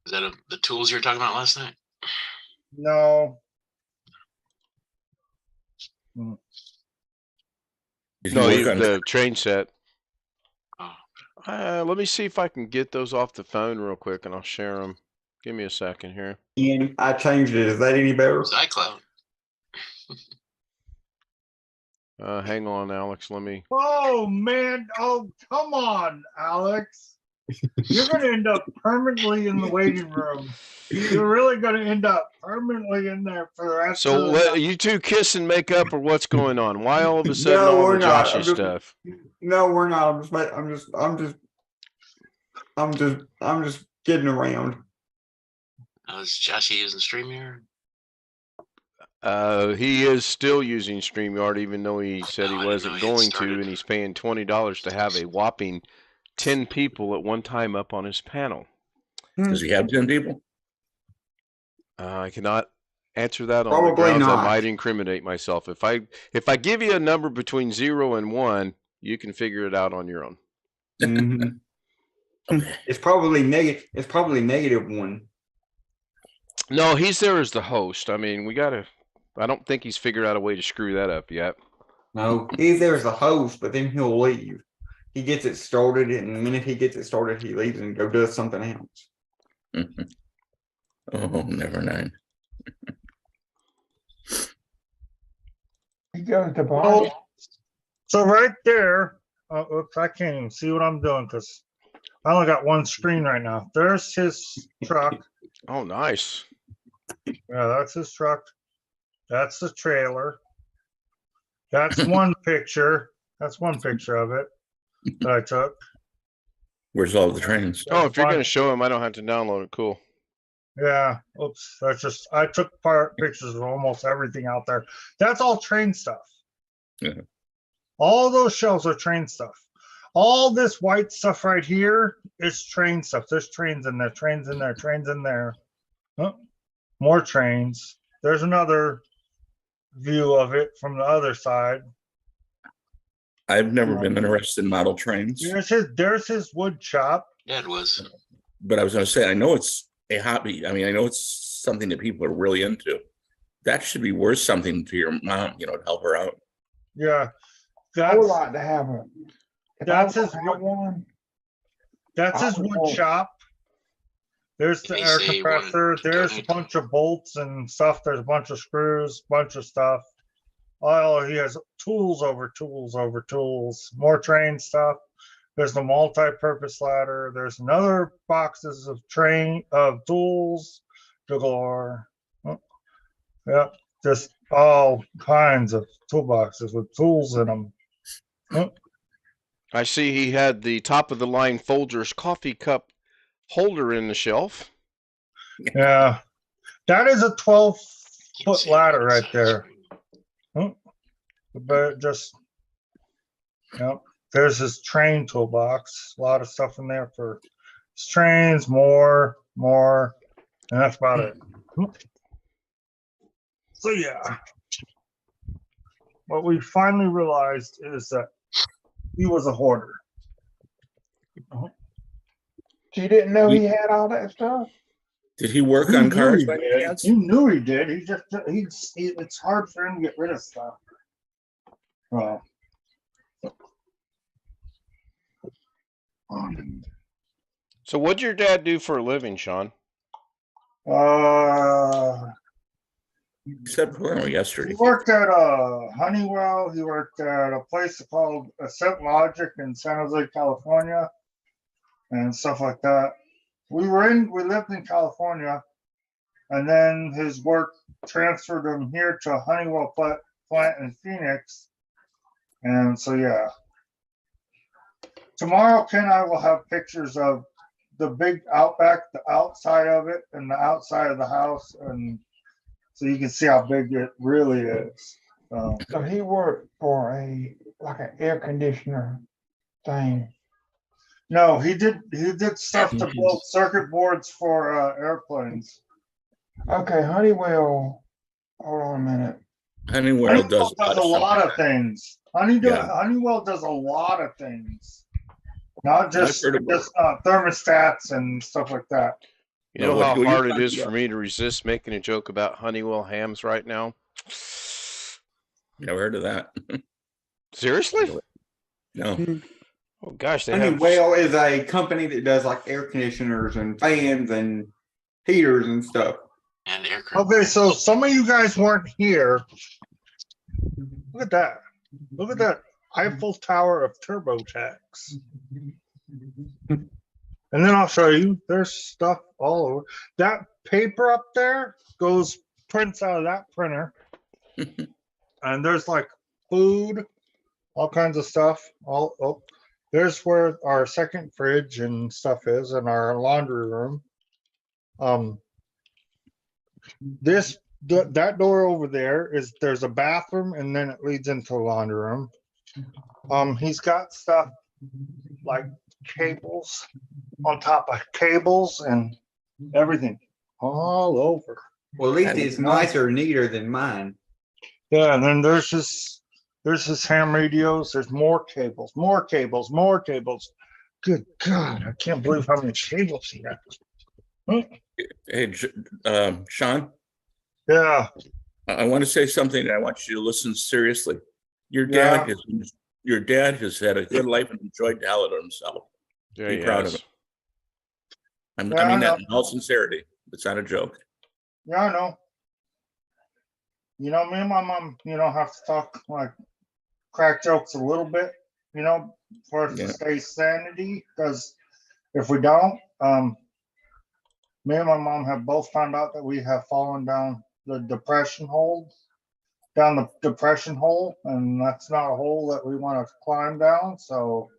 Is that the tools you were talking about last night? No. Did he No, work on the train set. Oh, Let me see if I can get those off the phone real quick, and I'll share them. Give me a second here. And I changed it. Is that any better? it's iCloud. Hang on, Alex. Let me. Oh man! Oh, come on, Alex. You're gonna end up permanently in the waiting room. You're really gonna end up permanently in there for the rest So of the night. you two kiss and make up, or what's going on? Why all of a sudden No, all we're the not. Joshy I'm just- stuff? No, we're not. I'm just kidding around. Is Joshy using StreamYard? He is still using StreamYard, even though he said Oh, he I didn't know wasn't he had going to, started. and he's paying $20 to have a whopping 10 people at one time up on his panel. Does he have 10 people? I cannot answer that on the Probably grounds I not. might incriminate myself. If I give you a number between 0 and 1, you can figure it out on your own. Mhm. Okay. It's probably negative. It's probably -1. No, he's there as the host. I mean, I don't think he's figured out a way to screw that up yet. No, he's there as a host, but then he'll leave. He gets it started, and the minute he gets it started, he leaves and go does something else. Oh, never mind. He goes to Oh, Bonnie. so right there, oops, I can't even see what I'm doing because I only got one screen right now. There's his truck. Oh, nice. Yeah, that's his truck. That's the trailer. That's one picture. That's one picture of it that I took. Where's all the trains? Oh, if you're going to show him, I don't have to download it. Cool. Yeah, oops. That's just I took pictures of almost everything out there. That's all train stuff. Yeah. All those shelves are train stuff. All this white stuff right here is train stuff. There's trains in there, trains in there, trains in there. Oh, more trains. There's another view of it from the other side. I've never been interested in model trains, There's his wood shop. Yeah, it was. but I was going to say, I know it's a hobby. I mean, I know it's something that people are really into. That should be worth something to your mom, to help her out. Yeah. I would That's like to have a. If That's I his had wood- one. that's I his would wood want- shop. There's the Did he air say he wanted compressor. to There's a donate bunch of bolts and stuff. There's a bunch of screws, bunch of stuff. Oh, he has tools over tools over tools. More train stuff. There's the multi-purpose ladder. There's another boxes of tools galore. Oh, yep, just all kinds of toolboxes with tools in them. Oh, I see he had the top of the line Folgers coffee cup holder in the shelf. yeah, that is a 12-foot Can't see ladder it right inside there. screen. But just, yep, there's his train toolbox. A lot of stuff in there for his trains, more, and that's about it. So yeah, what we finally realized is that he was a hoarder. She didn't know he had all that stuff. Did he work You on knew cars he by any did. chance? You knew he did. It's hard for him to get rid of stuff. Well, So what'd your dad do for a living, Sean? You said before yesterday. He worked at Honeywell. He worked at a place called Ascent Logic in San Jose, California, and stuff like that. We lived in California, and then his work transferred him here to Honeywell plant in Phoenix. And so yeah. Tomorrow Ken and I will have pictures of the big Outback, the outside of it, and the outside of the house, and so you can see how big it really is. So he worked for like an air conditioner thing. No, he did stuff to build circuit boards for airplanes. Okay, Honeywell. Hold on a minute. Honeywell does a lot of stuff. things. Yeah. Honeywell does a lot of things, not just I've heard about thermostats and stuff like that. You know what how you're hard it talking is for about. me to resist making a joke about Honeywell hams right now? Never heard of that. Seriously? No. Oh gosh, they have. Honeywell is a company that does like air conditioners and fans and heaters and stuff. And air crew. Okay, so some of you guys weren't here. Look at that. Look at that Eiffel Tower of TurboTax. And then I'll show you, there's stuff all over. That paper up there prints out of that printer. And there's like food, all kinds of stuff. There's where our second fridge and stuff is, and our laundry room. That door over there's a bathroom, and then it leads into the laundry room. He's got stuff like cables on top of cables and everything all over. Well, at least it's nicer, neater than mine. Yeah, and then there's his ham radios. There's more cables. Good God, I can't believe how many cables he has. Hey, Sean, Yeah, I want to say something that I want you to listen seriously. Your Yeah. dad has had a good life and enjoyed the hell out of himself. Yeah, Be proud of yes. him. Yeah, I mean I that in all sincerity. It's not a joke. yeah, I know. Me and my mom, have to talk like crack jokes a little bit, for us Yeah. to stay sanity. Because if we don't, me and my mom have both found out that we have fallen down the depression hole, and that's not a hole that we want to climb down. So,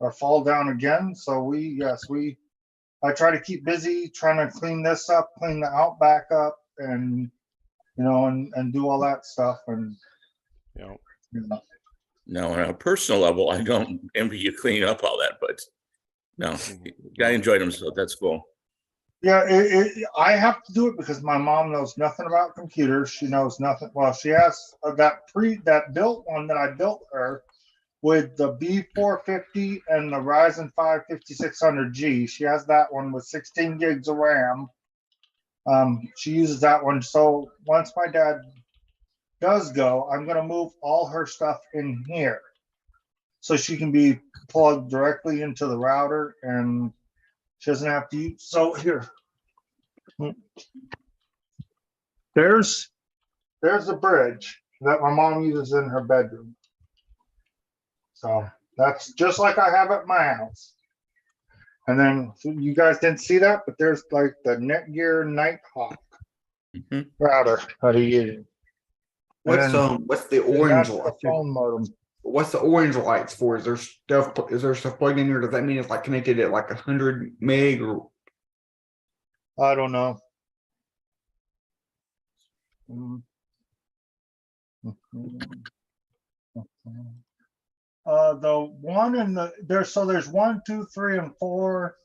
or fall down again. So I try to keep busy trying to clean this up, clean the outback up, and and do all that stuff. And Yeah. No, on a personal level, I don't envy you cleaning up all that, but no, guy enjoyed himself. That's cool. Yeah, I have to do it because my mom knows nothing about computers. She knows nothing. Well, she has that built one that I built her with the B450 and the Ryzen 5 5600G. She has that one with 16 gigs of RAM. She uses that one. So once my dad does go, I'm going to move all her stuff in here so she can be plugged directly into the router and she doesn't have to use. So here, there's a bridge that my mom uses in her bedroom. So that's just like I have at my house. And then you guys didn't see that, but there's like the Netgear Nighthawk router that he uses. What's the orange The light? phone modem. What's the orange lights for? Is there stuff plugged in here? Does that mean it's like connected at like 100 meg or? I don't know. The one in there's 1, 2, 3, and 4.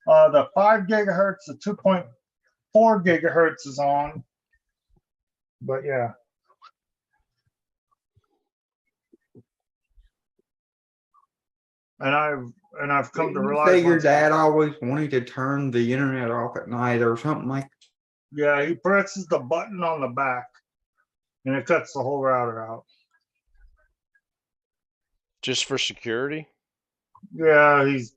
The 5 gigahertz, the 2.4 gigahertz is on. But yeah. And I've come to realize. Say your dad always wanted to turn the internet off at night or something like. Yeah, he presses the button on the back, and it cuts the whole router out. Just for security? Yeah, he's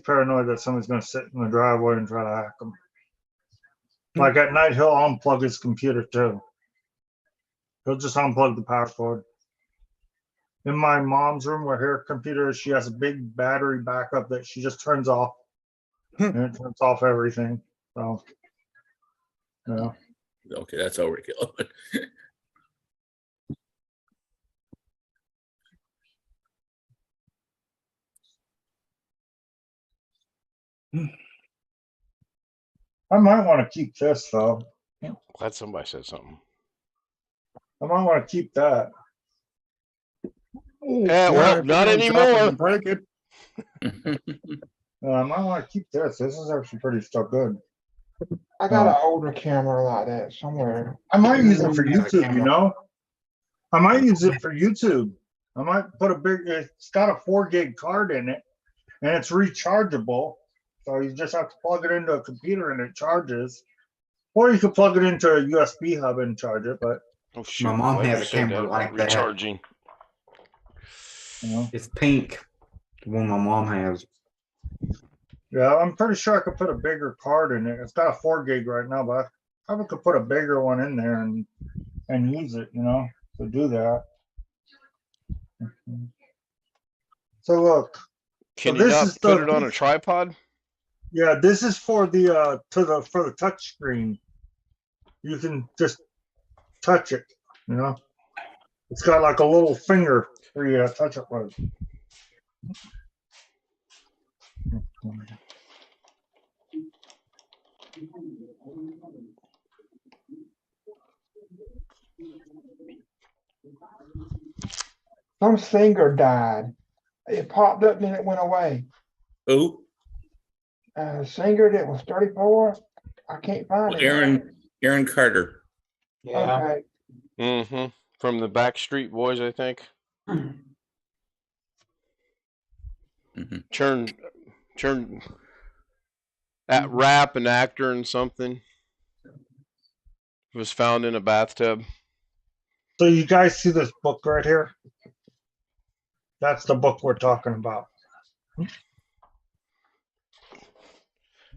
paranoid that somebody's going to sit in the driveway and try to hack him. Like at night, he'll unplug his computer too. He'll just unplug the power cord. In my mom's room where her computer is, she has a big battery backup that she just turns off. And it turns off everything. So, yeah. Okay, that's overkill. I might want to keep this though. Glad somebody said something. I might want to keep that. Yeah, well, not anymore. Break it. I might want to keep this. This is actually pretty still good. I got an older camera like that somewhere. I might use it for Yeah, YouTube, I might use it for YouTube. I might put it's got a 4 gig card in it and it's rechargeable. So you just have to plug it into a computer and it charges. Or you could plug it into a USB hub and charge it, but Oh shoot! My mom Glad has you a said camera that about like that. recharging. You know? It's pink. The one my mom has. Yeah, I'm pretty sure I could put a bigger card in it. It's got a 4 gig right now, but I probably could put a bigger one in there and use it, you know, to do that. So look, Can so you this not is put it on a tripod? yeah, this is for the for the touch screen. You can just touch it, you know. It's got like a little finger where you touch it with. Some singer died. It popped up and then it went away. Who? Singer that was 34. I can't find it. Aaron Carter. Yeah. Okay. Mm-hmm. From the Backstreet Boys, I think. Mhm. Turn at rap and actor and something. Was found in a bathtub. So you guys see this book right here? That's the book we're talking about.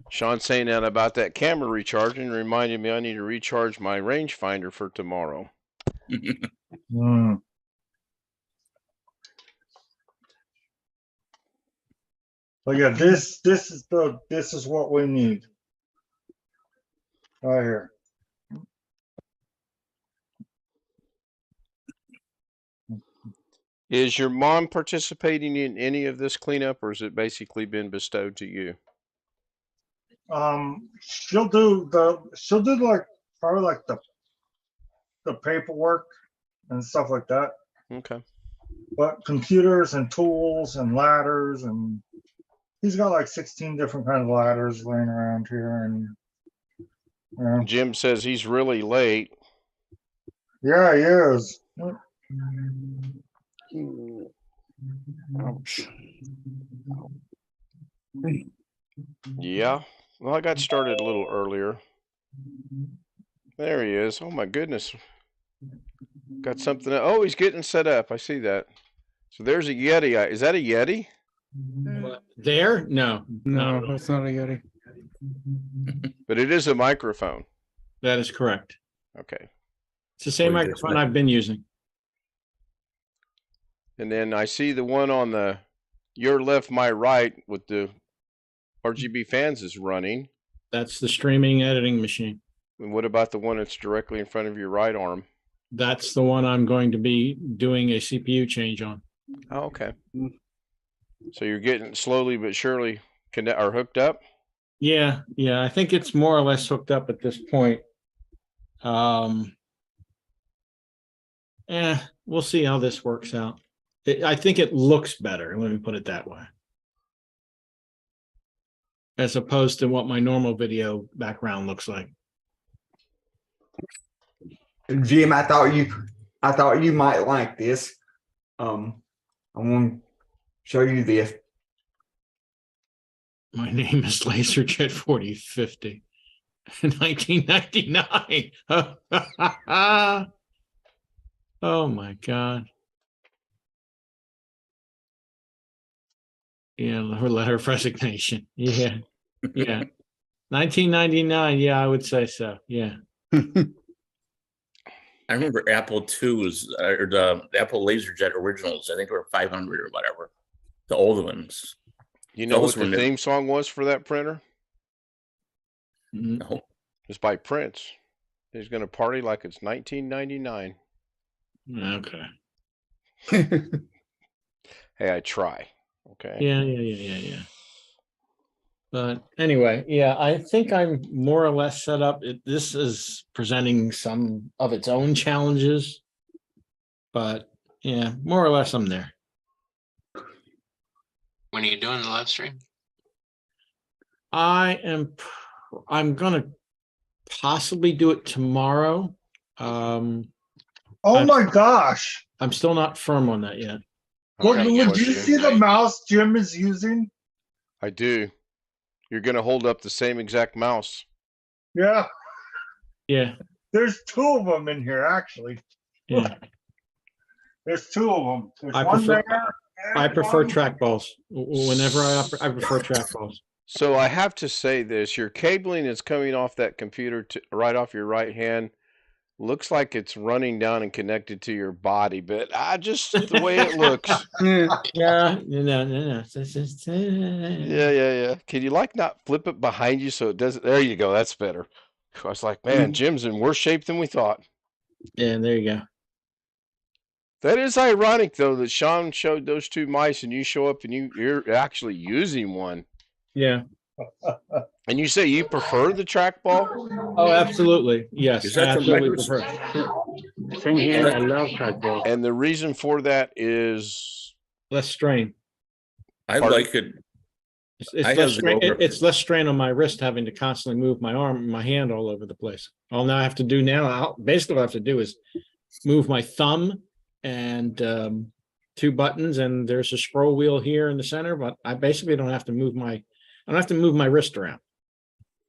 Sean saying that about that camera recharging reminded me I need to recharge my rangefinder for tomorrow. Mm. But yeah, this is what we need. Right here. Is your mom participating in any of this cleanup, or has it basically been bestowed to you? She'll do like probably like the paperwork and stuff like that. Okay. But computers and tools and ladders, and he's got like 16 different kind of ladders laying around here, and Jim says he's really late. yeah, he is. Ouch. Yeah. Well, I got started a little earlier. There he is. Oh my goodness. Got something. Oh, he's getting set up. I see that. So there's a Yeti. Is that a Yeti? What, there? No, No, not that's not a Yeti. But it is a microphone. that is correct. Okay. It's the same What do you microphone expect? I've been using. And then I see the one on the your left, my right with the RGB fans is running. That's the streaming editing machine. And what about the one that's directly in front of your right arm? That's the one I'm going to be doing a CPU change on. Oh, okay. So you're getting slowly but surely or hooked up? Yeah, I think it's more or less hooked up at this point. We'll see how this works out. I think it looks better. Let me put it that way. As opposed to what my normal video background looks like. Jim, I thought you might like this. I want to show you this. My name is Laserjet 4050. 1999. Oh my God. Yeah, her letter of resignation. Yeah. 1999. Yeah, I would say so. Yeah. I remember Apple II's or the Apple LaserJet originals. I think they were 500 or whatever. The old ones. You know Those what the were new. theme song was for that printer? Mhm. No. It's by Prince. He's going to party like it's 1999. Okay. Hey, I try. Okay. Yeah. But anyway, yeah, I think I'm more or less set up. This is presenting some of its own challenges, but yeah, more or less I'm there. When are you doing the live stream? I'm gonna possibly do it tomorrow. Oh I'm- my gosh! I'm still not firm on that yet. Look, Okay, would yeah, you sure. see the mouse Jim is using? I do. You're going to hold up the same exact mouse. Yeah. Yeah. There's two of them in here, actually. Yeah, There's two of them. There's I one prefer- there. I and prefer one- trackballs. Whenever I prefer trackballs. So I have to say this: your cabling is coming off that computer right off your right hand. Looks like it's running down and connected to your body, but I just the way it looks. Yeah. Yeah, no. Yeah. Can you like not flip it behind you so it doesn't? There you go. That's better. I was like, man, Jim's in worse shape than we thought. Yeah, there you go. That is ironic, though, that Sean showed those two mice and you show up and you're actually using one. Yeah. And you say you prefer the trackball? Oh, absolutely. Yes, Is I that from absolutely Microsoft? prefer. Same here. I love trackball. And the reason for that is Less strain. I Pardon? like it. It's I less have strain. the over- It's less strain on my wrist having to constantly move my arm, my hand all over the place. All I have to do now, basically what I have to do is move my thumb and two buttons, and there's a scroll wheel here in the center, but I basically don't have to move my wrist around.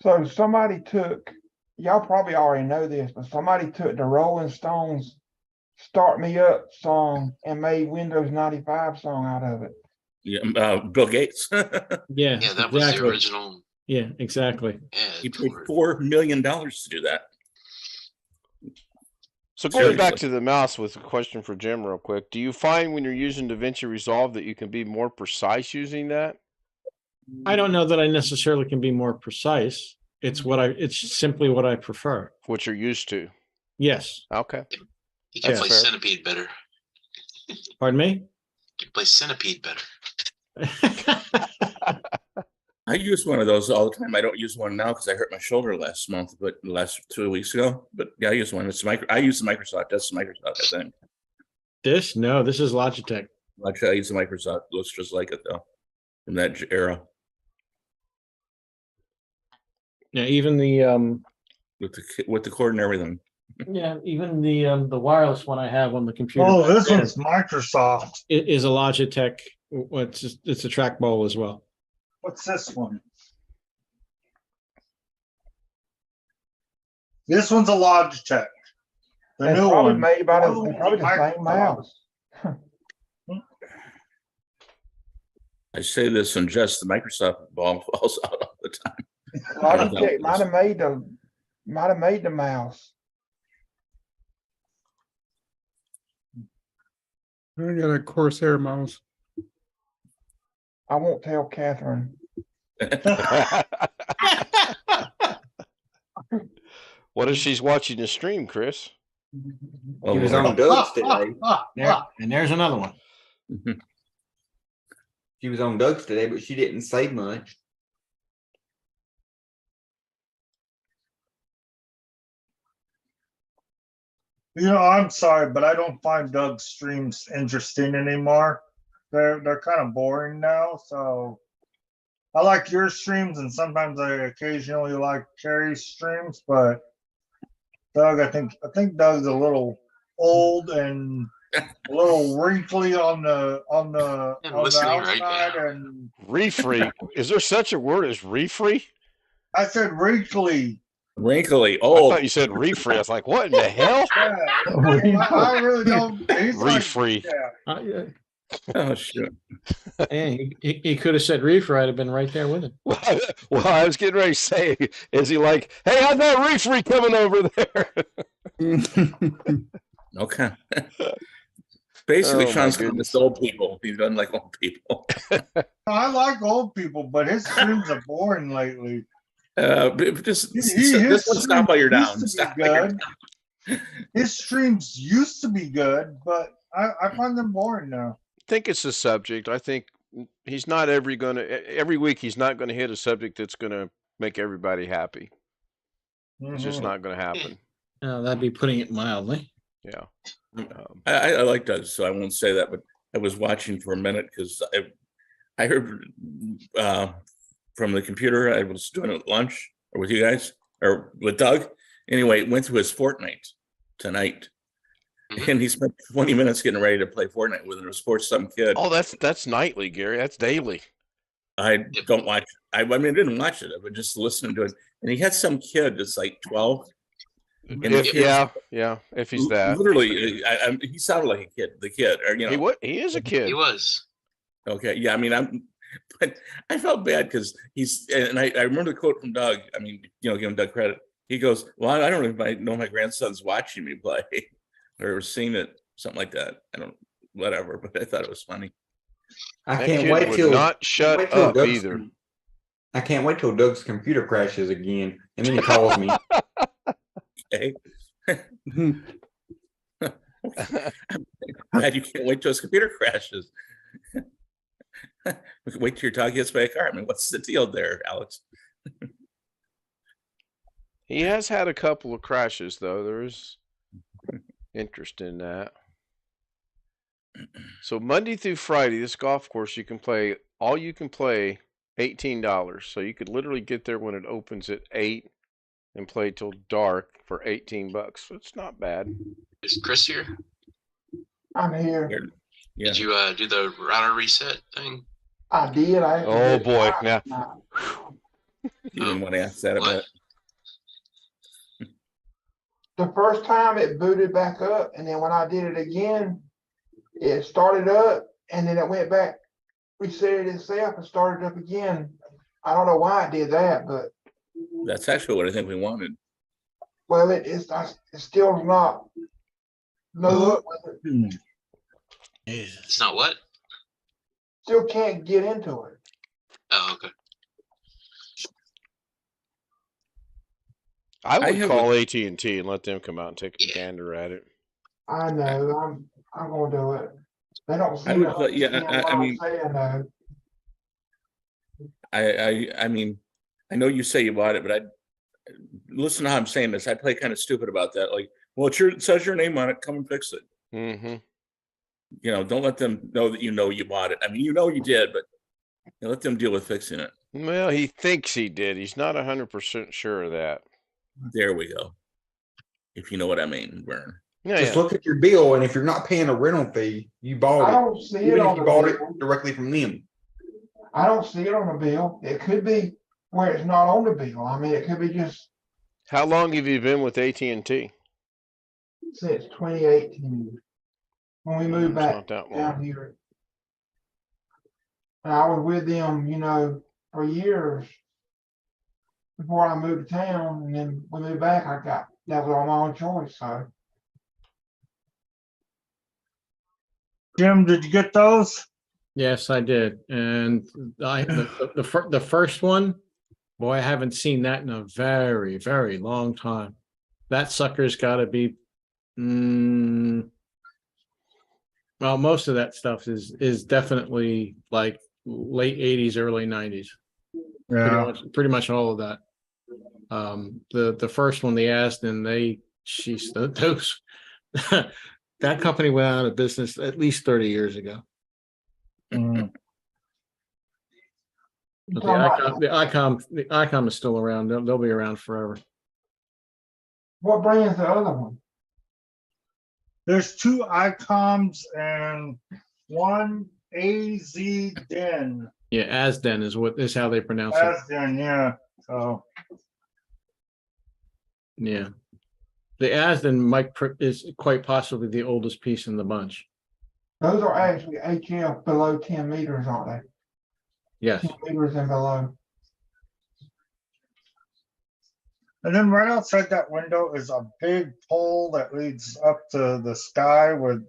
So somebody took, y'all probably already know this, but somebody took the Rolling Stones Start Me Up song and made Windows 95 song out of it. Yeah, Bill Gates. Yeah, Yeah, that was the exactly. original. Yeah, exactly. Yeah, He paid for- $4 million to do that. so going back Seriously. to the mouse with a question for Jim real quick. Do you find when you're using DaVinci Resolve that you can be more precise using that? I don't know that I necessarily can be more precise. It's simply what I prefer. What you're used to? Yes. Okay. You can Yeah, play fair. Centipede better. Pardon me? You can play Centipede better. I use one of those all the time. I don't use one now because I hurt my shoulder last month, but last 2 weeks ago. But yeah, I use one. I use the Microsoft. That's Microsoft, I think. This is Logitech. Actually, I use the Microsoft. Looks just like it though, from that era Yeah, even the with the cord and everything. even the wireless one I have on the computer. Oh, this there one's Microsoft. is a Logitech. It's a trackball as well. What's this one? This one's a Logitech. The It's new probably one. made by Oh, probably the same Microsoft. mouse. I say this and just the Microsoft ball falls out all the time. Logitech might have made the mouse. I got a Corsair mouse. I won't tell Catherine. What if she's watching the stream, Chris? Oh, He was Lord. on Doug's today. And there's another one. She was on Doug's today, but she didn't say much. You know, I'm sorry, but I don't find Doug's streams interesting anymore. They're kind of boring now. So I like your streams, and sometimes I occasionally like Carrie's streams. But Doug, I think Doug's a little old and a little wrinkly on the I'm listening right outside, now. and Refree. Is there such a word as refree? I said wrinkly. Wrinkly, I old. thought you said refree. I was like, what in the hell? Yeah, I really don't. He's like, Refree. yeah. Oh shit! And he could have said reefer. I'd have been right there with him. Well, I was getting ready to say, is he like, hey, how's that refree coming over there? Okay. Basically, Oh, my Sean's goodness. old people. He doesn't like old people. I like old people, but his streams are boring lately. But just His this one, stop while you're streams down. used to Stop be while you're good. down. His streams used to be good, but I find them boring now. I think it's the subject. I think he's not every week he's not gonna hit a subject that's gonna make everybody happy. It's just Mhm. not gonna happen. That'd be putting it mildly. Yeah. I like Doug, so I won't say that. But I was watching for a minute because I heard from the computer. I was doing it at lunch or with you guys or with Doug. Anyway, went through his Fortnite tonight. Mhm. And he spent 20 minutes getting ready to play Fortnite with a sports some kid. Oh, that's nightly, Gary. That's daily. I don't watch. I mean, I didn't watch it. I was just listening to it. And he had some kid that's like 12, And the If, kid, if he's that. literally, he sounded like a kid. The kid, or you know, He is a kid. He was. okay, yeah. I mean, but I felt bad because I remember the quote from Doug. I mean, you know, give him Doug credit. He goes, "Well, I don't even know my grandson's watching me play or seeing it, something like that. I don't, whatever." But I thought it was funny. I That can't kid wait would till not shut wait till up Doug's- either. I can't wait till Doug's computer crashes again, and then he calls me. Okay. Glad you can't wait till his computer crashes. Wait till your dog gets by a car. I mean, what's the deal there, Alex? He has had a couple of crashes, though. There's interest in that. So Monday through Friday, this golf course, you can play $18. So you could literally get there when it opens at 8 and play till dark for $18. So it's not bad. Is Chris here? I'm here. Yeah. Did you do the router reset thing? I did. I actually Oh did boy, twice now tonight. You didn't want to ask that What? about. The first time it booted back up, and then when I did it again, it started up, and then it went back, reset itself, and started up again. I don't know why it did that, but That's actually what I think we wanted. well, it's still not. No luck with it. It's not what? Still can't get into it. Oh, okay. I would have call AT&T and let them come out and take a Yeah. gander at it. I know. I'm gonna do it. They don't I seem would to put- yeah, understand I what I'm mean- saying though. I mean, I know you say you bought it, but I listen to how I'm saying this. I play kind of stupid about that. Like, well, it says your name on it. Come and fix it. Mm-hmm. You know, don't let them know that you know you bought it. I mean, you know you did, but you know, let them deal with fixing it. Well, he thinks he did. He's not 100% sure of that. There we go. If you know what I mean, Vern. Yeah, Just yeah. look at your bill, and if you're not paying a rental fee, you bought I it. don't see it Even if on you the bought it bill. directly from them. I don't see it on the bill. It could be where it's not on the bill. I mean, it could be just How long have you been with AT&T? since 2018 when we moved It's back not that down long. here. And I was with them, for years before I moved to town. And then we moved back. That was on my own choice. So Jim, did you get those? Yes, I did. And the first one, boy, I haven't seen that in a very, very long time. That sucker's got to be, well, most of that stuff is definitely like late 80s, early 90s. Yeah. Pretty much all of that. The first one, the Aston, those that company went out of business at least 30 years ago. Mm. But the ICOM is still around. They'll be around forever. what brand's the other one? There's 2 ICOMs and 1 AZDEN. Yeah, Asden is how they pronounce it. AZDEN, yeah. So Yeah, the Asden is quite possibly the oldest piece in the bunch. Those are actually HF below 10 meters, aren't they? Yes. 10 meters and below. and then right outside that window is a big pole that leads up to the sky with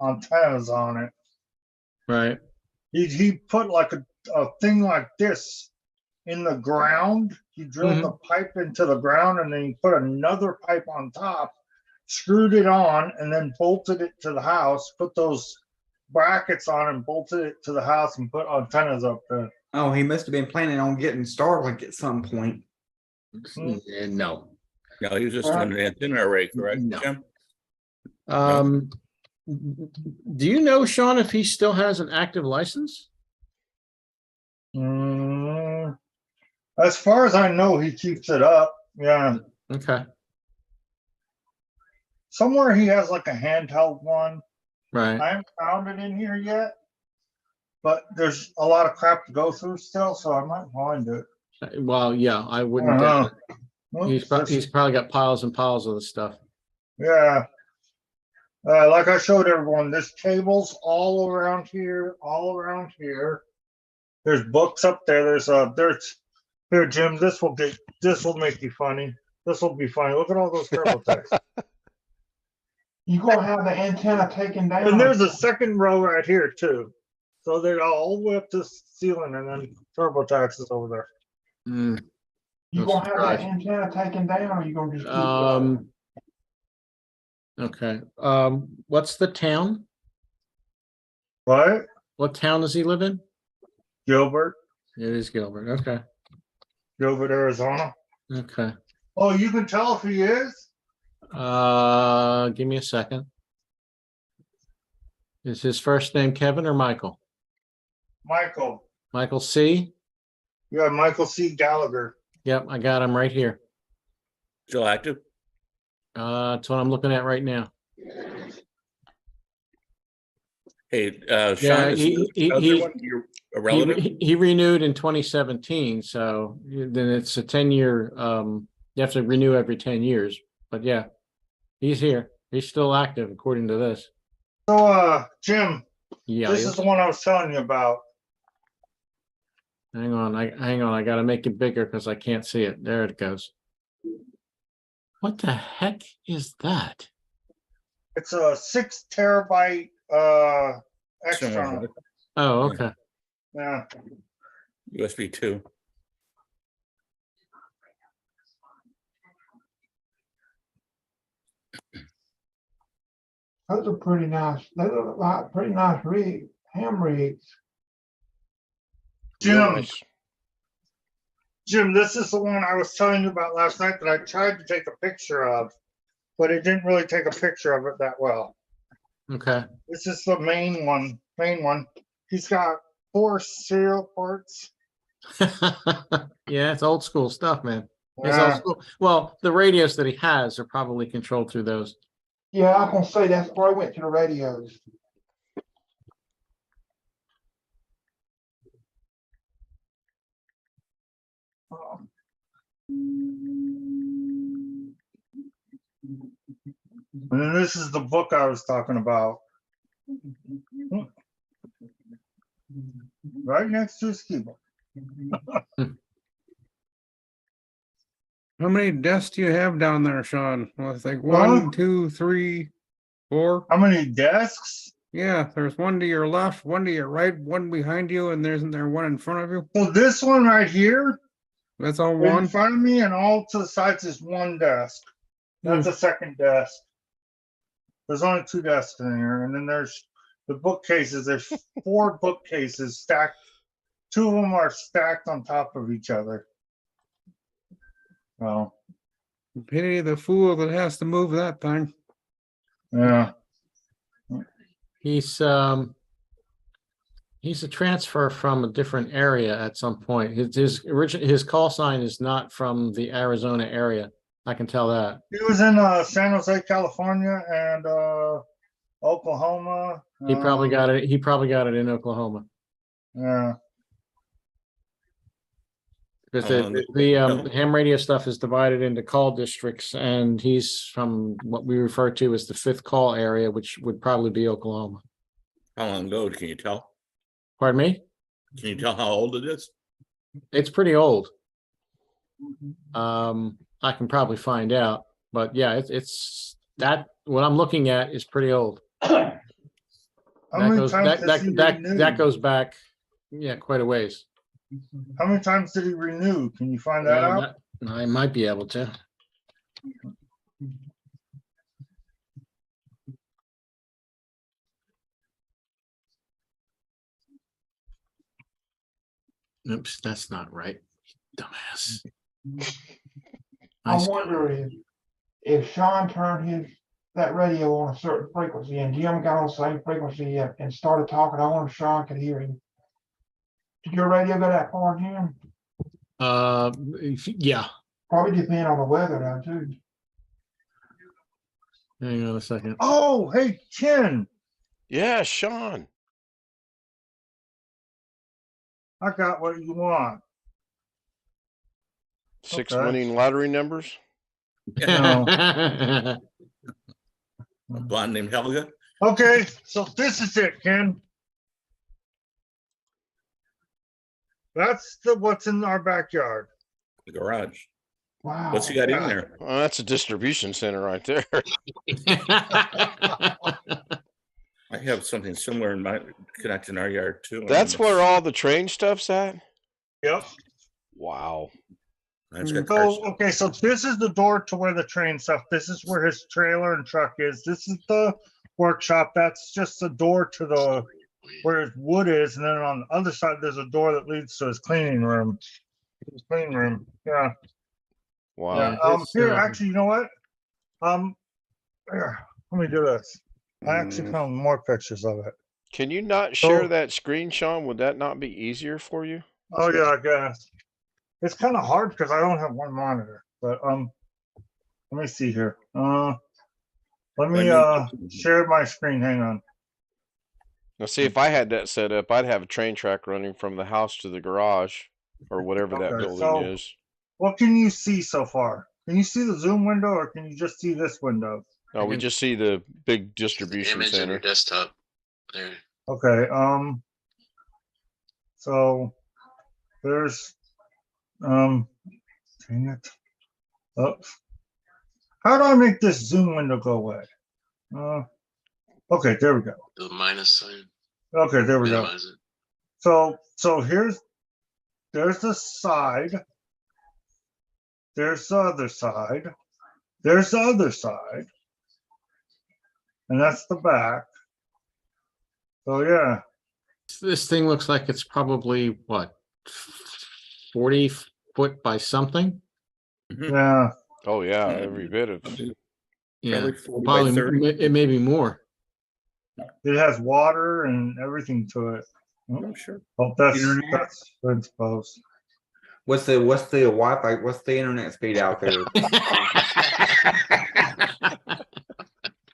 antennas on it. Right. He put like a thing like this in the ground. He drilled the pipe into the ground and then he put another pipe on top, screwed it on, and then bolted it to the house, put those brackets on and bolted it to the house and put antennas up there. Oh, he must have been planning on getting Starlink at some point. No. No, he was just doing an antenna array, correct, No. Jim? Do you know, Sean, if he still has an active license? As far as I know, he keeps it up. Yeah. Okay. Somewhere he has like a handheld one. Right. I haven't found it in here yet, but there's a lot of crap to go through still, so I might find it. Well, yeah, I wouldn't. Uh-huh. He's probably got piles and piles of the stuff. Yeah. Like I showed everyone, there's tables all around here, all around here. There's books up there. There's here, Jim. This will make you funny. This will be funny. Look at all those TurboTax. You gonna have the antenna taken down? And there's a second row right here too. So they're all the way up to the ceiling, and then TurboTax is over there. Mm, You no gonna have that surprise. antenna taken down, or you gonna just keep it? Okay. What's the town? What? What town does he live in? Gilbert, It is Gilbert. Okay. Gilbert, Arizona. Okay. Oh, you can tell if he is? Give me a second. Is his first name Kevin or Michael? Michael. Michael C. Yeah, Michael C. Gallagher. Yep, I got him right here. Still active? That's what I'm looking at right now. Hey, Yeah, Sean, is he- the other he- one your a relative? He renewed in 2017, so then it's a 10-year, you have to renew every 10 years. But yeah, he's here. He's still active according to this. So, Jim, Yeah, this is the one I was telling you about. hang on. I gotta make it bigger because I can't see it. There it goes. What the heck is that? It's a 6 terabyte external. Oh, okay. Yeah. USB 2. Those are pretty nice. They look like pretty nice ham rigs. Real Jim, nice. Jim, this is the one I was telling you about last night that I tried to take a picture of, but it didn't really take a picture of it that well. Okay. This is the main one. He's got 4 serial ports. Yeah, it's old school stuff, man. It's old Yeah. school. Well, the radios that he has are probably controlled through those. Yeah, I can say that's where I went to the radios. And then this is the book I was talking about. Right next to his keyboard. How many desks do you have down there, Sean? Well, it's like Huh? 1, 2, 3, 4. How many desks? Yeah, there's one to your left, one to your right, one behind you, and isn't there one in front of you? So this one right here, That's all in one. front of me and all to the sides is one desk. That's a second desk. There's only 2 desks in here, and then there's the bookcases. There's 4 bookcases stacked. 2 of them are stacked on top of each other. Oh, Pity the fool that has to move that thing. yeah. He's a transfer from a different area at some point. His call sign is not from the Arizona area. I can tell that. He was in San Jose, California, and Oklahoma. He probably got it. He probably got it in Oklahoma. Yeah. Because Oh, the ham radio stuff is divided into call districts, and he's from what we refer to as the 5th call area, which would probably be Oklahoma. How long ago? Can you tell? Pardon me? Can you tell how old it is? It's pretty old. I can probably find out, but yeah, it's that what I'm looking at is pretty old. How many times has he renewed? That goes back, yeah, quite a ways. How many times did he renew? Can you find that out? I might be able to. Oops, that's not right. Dumbass. I wonder if Sean turned that radio on a certain frequency and Jim got on the same frequency and started talking. I wonder if Sean could hear him. Did your radio go that far, Jim? Yeah. Probably depend on the weather now too. Hang on a second. Oh, hey, Ken. Yeah, Sean. I got what you want. 6 Okay. winning lottery numbers. No. A blonde named Helga. Okay, so this is it, Ken. That's what's in our backyard. The garage. Wow. What's he got in Yeah. there? Well, that's a distribution center right there. I have something similar in my connected in our yard too. That's where all the train stuff's at. Yep. Wow. That's got cars. So, okay, so this is the door to where the train stuff, this is where his trailer and truck is. This is the workshop. That's just the door to the, where his wood is. And then on the other side, there's a door that leads to his cleaning room. His cleaning room, yeah. Wow. Yeah, it's, here, actually, you know what? Here, let me do this. I actually found more pictures of it. Can you not share So- that screen, Sean? Would that not be easier for you? Oh, yeah, I guess. It's kind of hard because I don't have one monitor, but, let me see here. Let me, share my screen. Hang on. Now, see, if I had that set up, I'd have a train track running from the house to the garage or whatever that Okay, building so- is. What can you see so far? Can you see the Zoom window or can you just see this window? No, we just see the big The distribution image on your center. desktop. There. Okay, so there's, dang it. Oh. How do I make this Zoom window go away? Okay, there we go. The minus sign. Okay, there we go. Minimize it. So there's the side. There's the other side. There's the other side. And that's the back. So yeah, This thing looks like it's probably what, 40 foot by something? yeah. Oh, yeah, every bit of. Yeah, Probably 40 by probably 30. it may be more. It has water and everything to it. I'm sure. Oh, that's Internet? good, suppose. What's the Wi-Fi? What's the internet speed out there?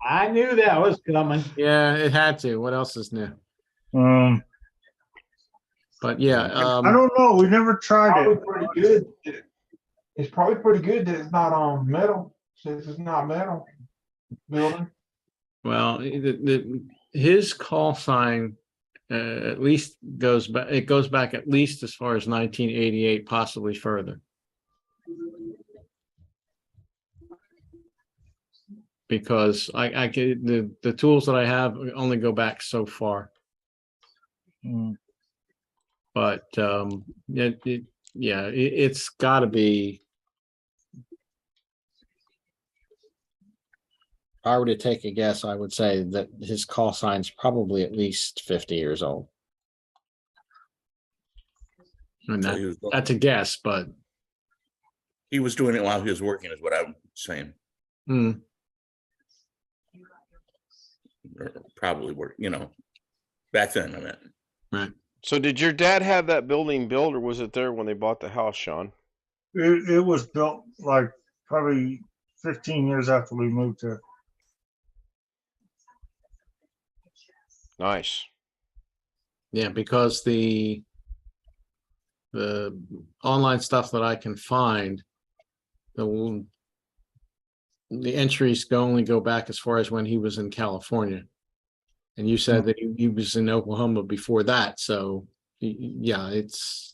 I knew that was coming. Yeah, it had to. What else is new? But yeah, I don't know. We never tried Probably it. pretty good. It's probably pretty good that it's not on metal, since it's not metal building. well, his call sign at least goes back. It goes back at least as far as 1988, possibly further. Because I get the tools that I have only go back so far. Mm. But it's got to be. If I were to take a guess, I would say that his call sign's probably at least 50 years old. And So that's a guess, but he was doing it while he was working, is what I'm saying. Or probably work, back then I meant. Right. So did your dad have that building built or was it there when they bought the house, Sean? It was built like probably 15 years after we moved here. Nice. Yeah, because the online stuff that I can find, the entries only go back as far as when he was in California. And you said that he was in Oklahoma before that, so yeah, it's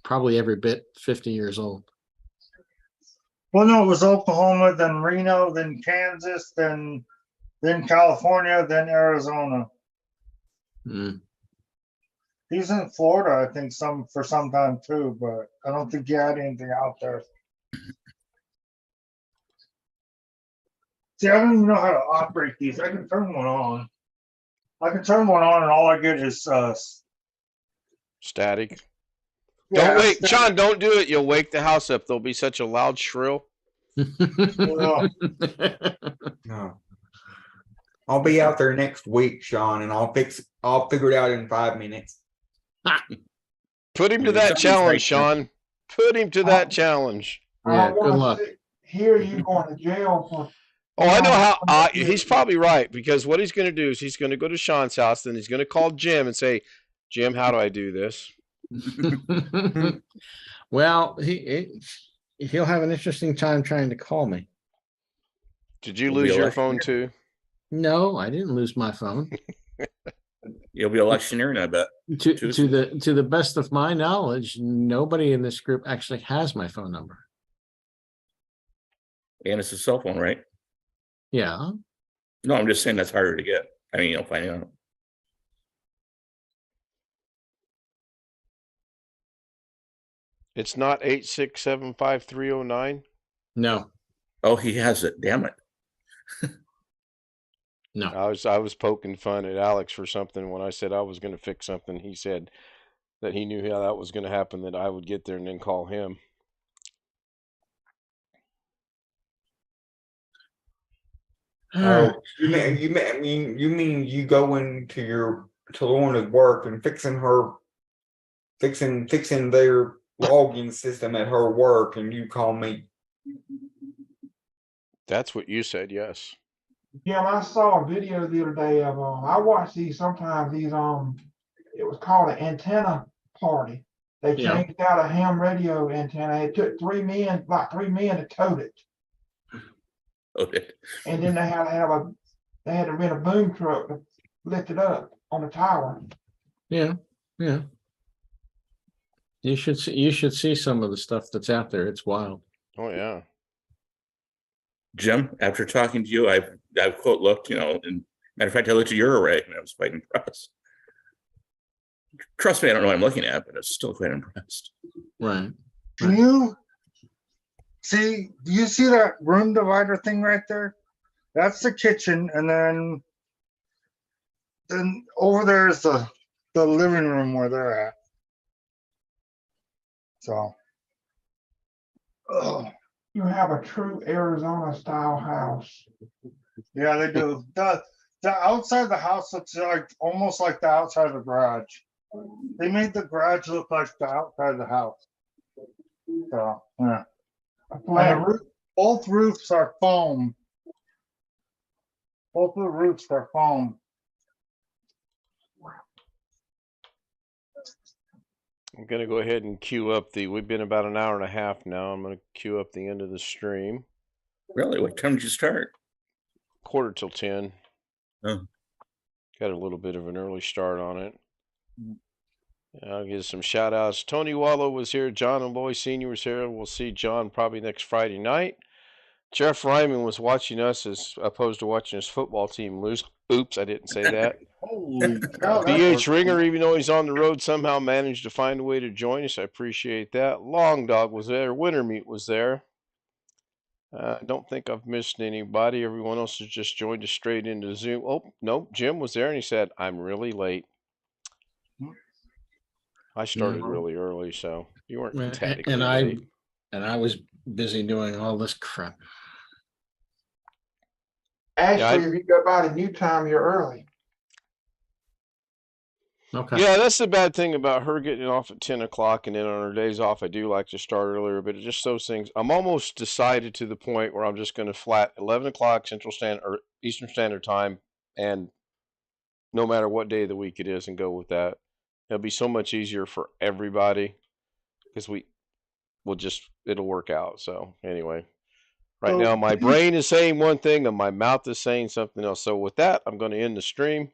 probably every bit 50 years old. Well, no, it was Oklahoma, then Reno, then Kansas, then California, then Arizona. He's in Florida, I think, for some time too, but I don't think he had anything out there. See, I don't even know how to operate these. I can turn one on. And all I get is Static. yeah, Don't wake, static. Sean, don't do it. You'll wake the house up. There'll be such a loud shrill. Well, No. I'll be out there next week, Sean, and I'll figure it out in 5 minutes. Put him to Yeah, that something's challenge, right Sean. Put him to that challenge. I Yeah, don't good wanna luck. hear you going to jail for. Oh, I know how. He's probably right because what he's going to do is he's going to go to Sean's house, then he's going to call Jim and say, "Jim, how do I do this?" Well, he'll have an interesting time trying to call me. Did you You'll be lose your electioneering. phone too? No, I didn't lose my phone. You'll be electioneering, I bet. To Tuesday. the best of my knowledge, nobody in this group actually has my phone number. And it's a cell phone, right? Yeah. No, I'm just saying that's harder to get. I mean, you'll find out. It's not 8675309. No. Oh, he has it. Damn it. No. I was poking fun at Alex for something when I said I was going to fix something. He said that he knew how that was going to happen, that I would get there and then call him. Oh, you mean you go into to Lorna's work and fixing their login system at her work, and you call me. That's what you said, yes. Jim, I saw a video the other day of I watch these sometimes it was called an antenna party. They Yeah. changed out a ham radio antenna. It took about three men to code it. Okay. And then they had to rent a boom truck to lift it up on the tower. Yeah. Yeah. You should see some of the stuff that's out there. It's wild. Oh yeah. Jim, after talking to you, I've quote looked, and matter of fact, I looked at your array and I was quite impressed. Trust me, I don't know what I'm looking at, but I was still quite impressed. Right. Can you see? Do you see that room divider thing right there? That's the kitchen, and then over there is the living room where they're at. So, You have a true Arizona style house. yeah, they do. The outside of the house looks like almost like the outside of the garage. They made the garage look like the outside of the house. So, yeah. Both roofs are foam. Both of the roofs are foam. I'm going to go ahead and queue up we've been about an hour and a half now. I'm going to queue up the end of the stream. Really? What time did you start? 9:45. Oh. Got a little bit of an early start on it. I'll give some shout outs. Tony Wallow was here. John and Boy Sr. was here. We'll see John probably next Friday night. Jeff Ryman was watching us as opposed to watching his football team lose. Oops, I didn't say that. Holy cow! BH Ringer, even though he's on the road, somehow managed to find a way to join us. I appreciate that. Long Dog was there. Winter Meat was there. I don't think I've missed anybody. Everyone else has just joined us straight into Zoom. Oh, nope. Jim was there and he said, I'm really late. I started really early, so you weren't technically late. And I was busy doing all this crap. Actually, if you go by the new time, you're early. Okay. Yeah, that's the bad thing about her getting off at 10 o'clock, and then on her days off, I do like to start earlier, but it just those things. I'm almost decided to the point where I'm just going to flat 11 o'clock Central Standard or Eastern Standard Time, and no matter what day of the week it is, and go with that. It'll be so much easier for everybody because it'll work out. So anyway, right now my brain is saying one thing and my mouth is saying something else. So with that, I'm going to end the stream.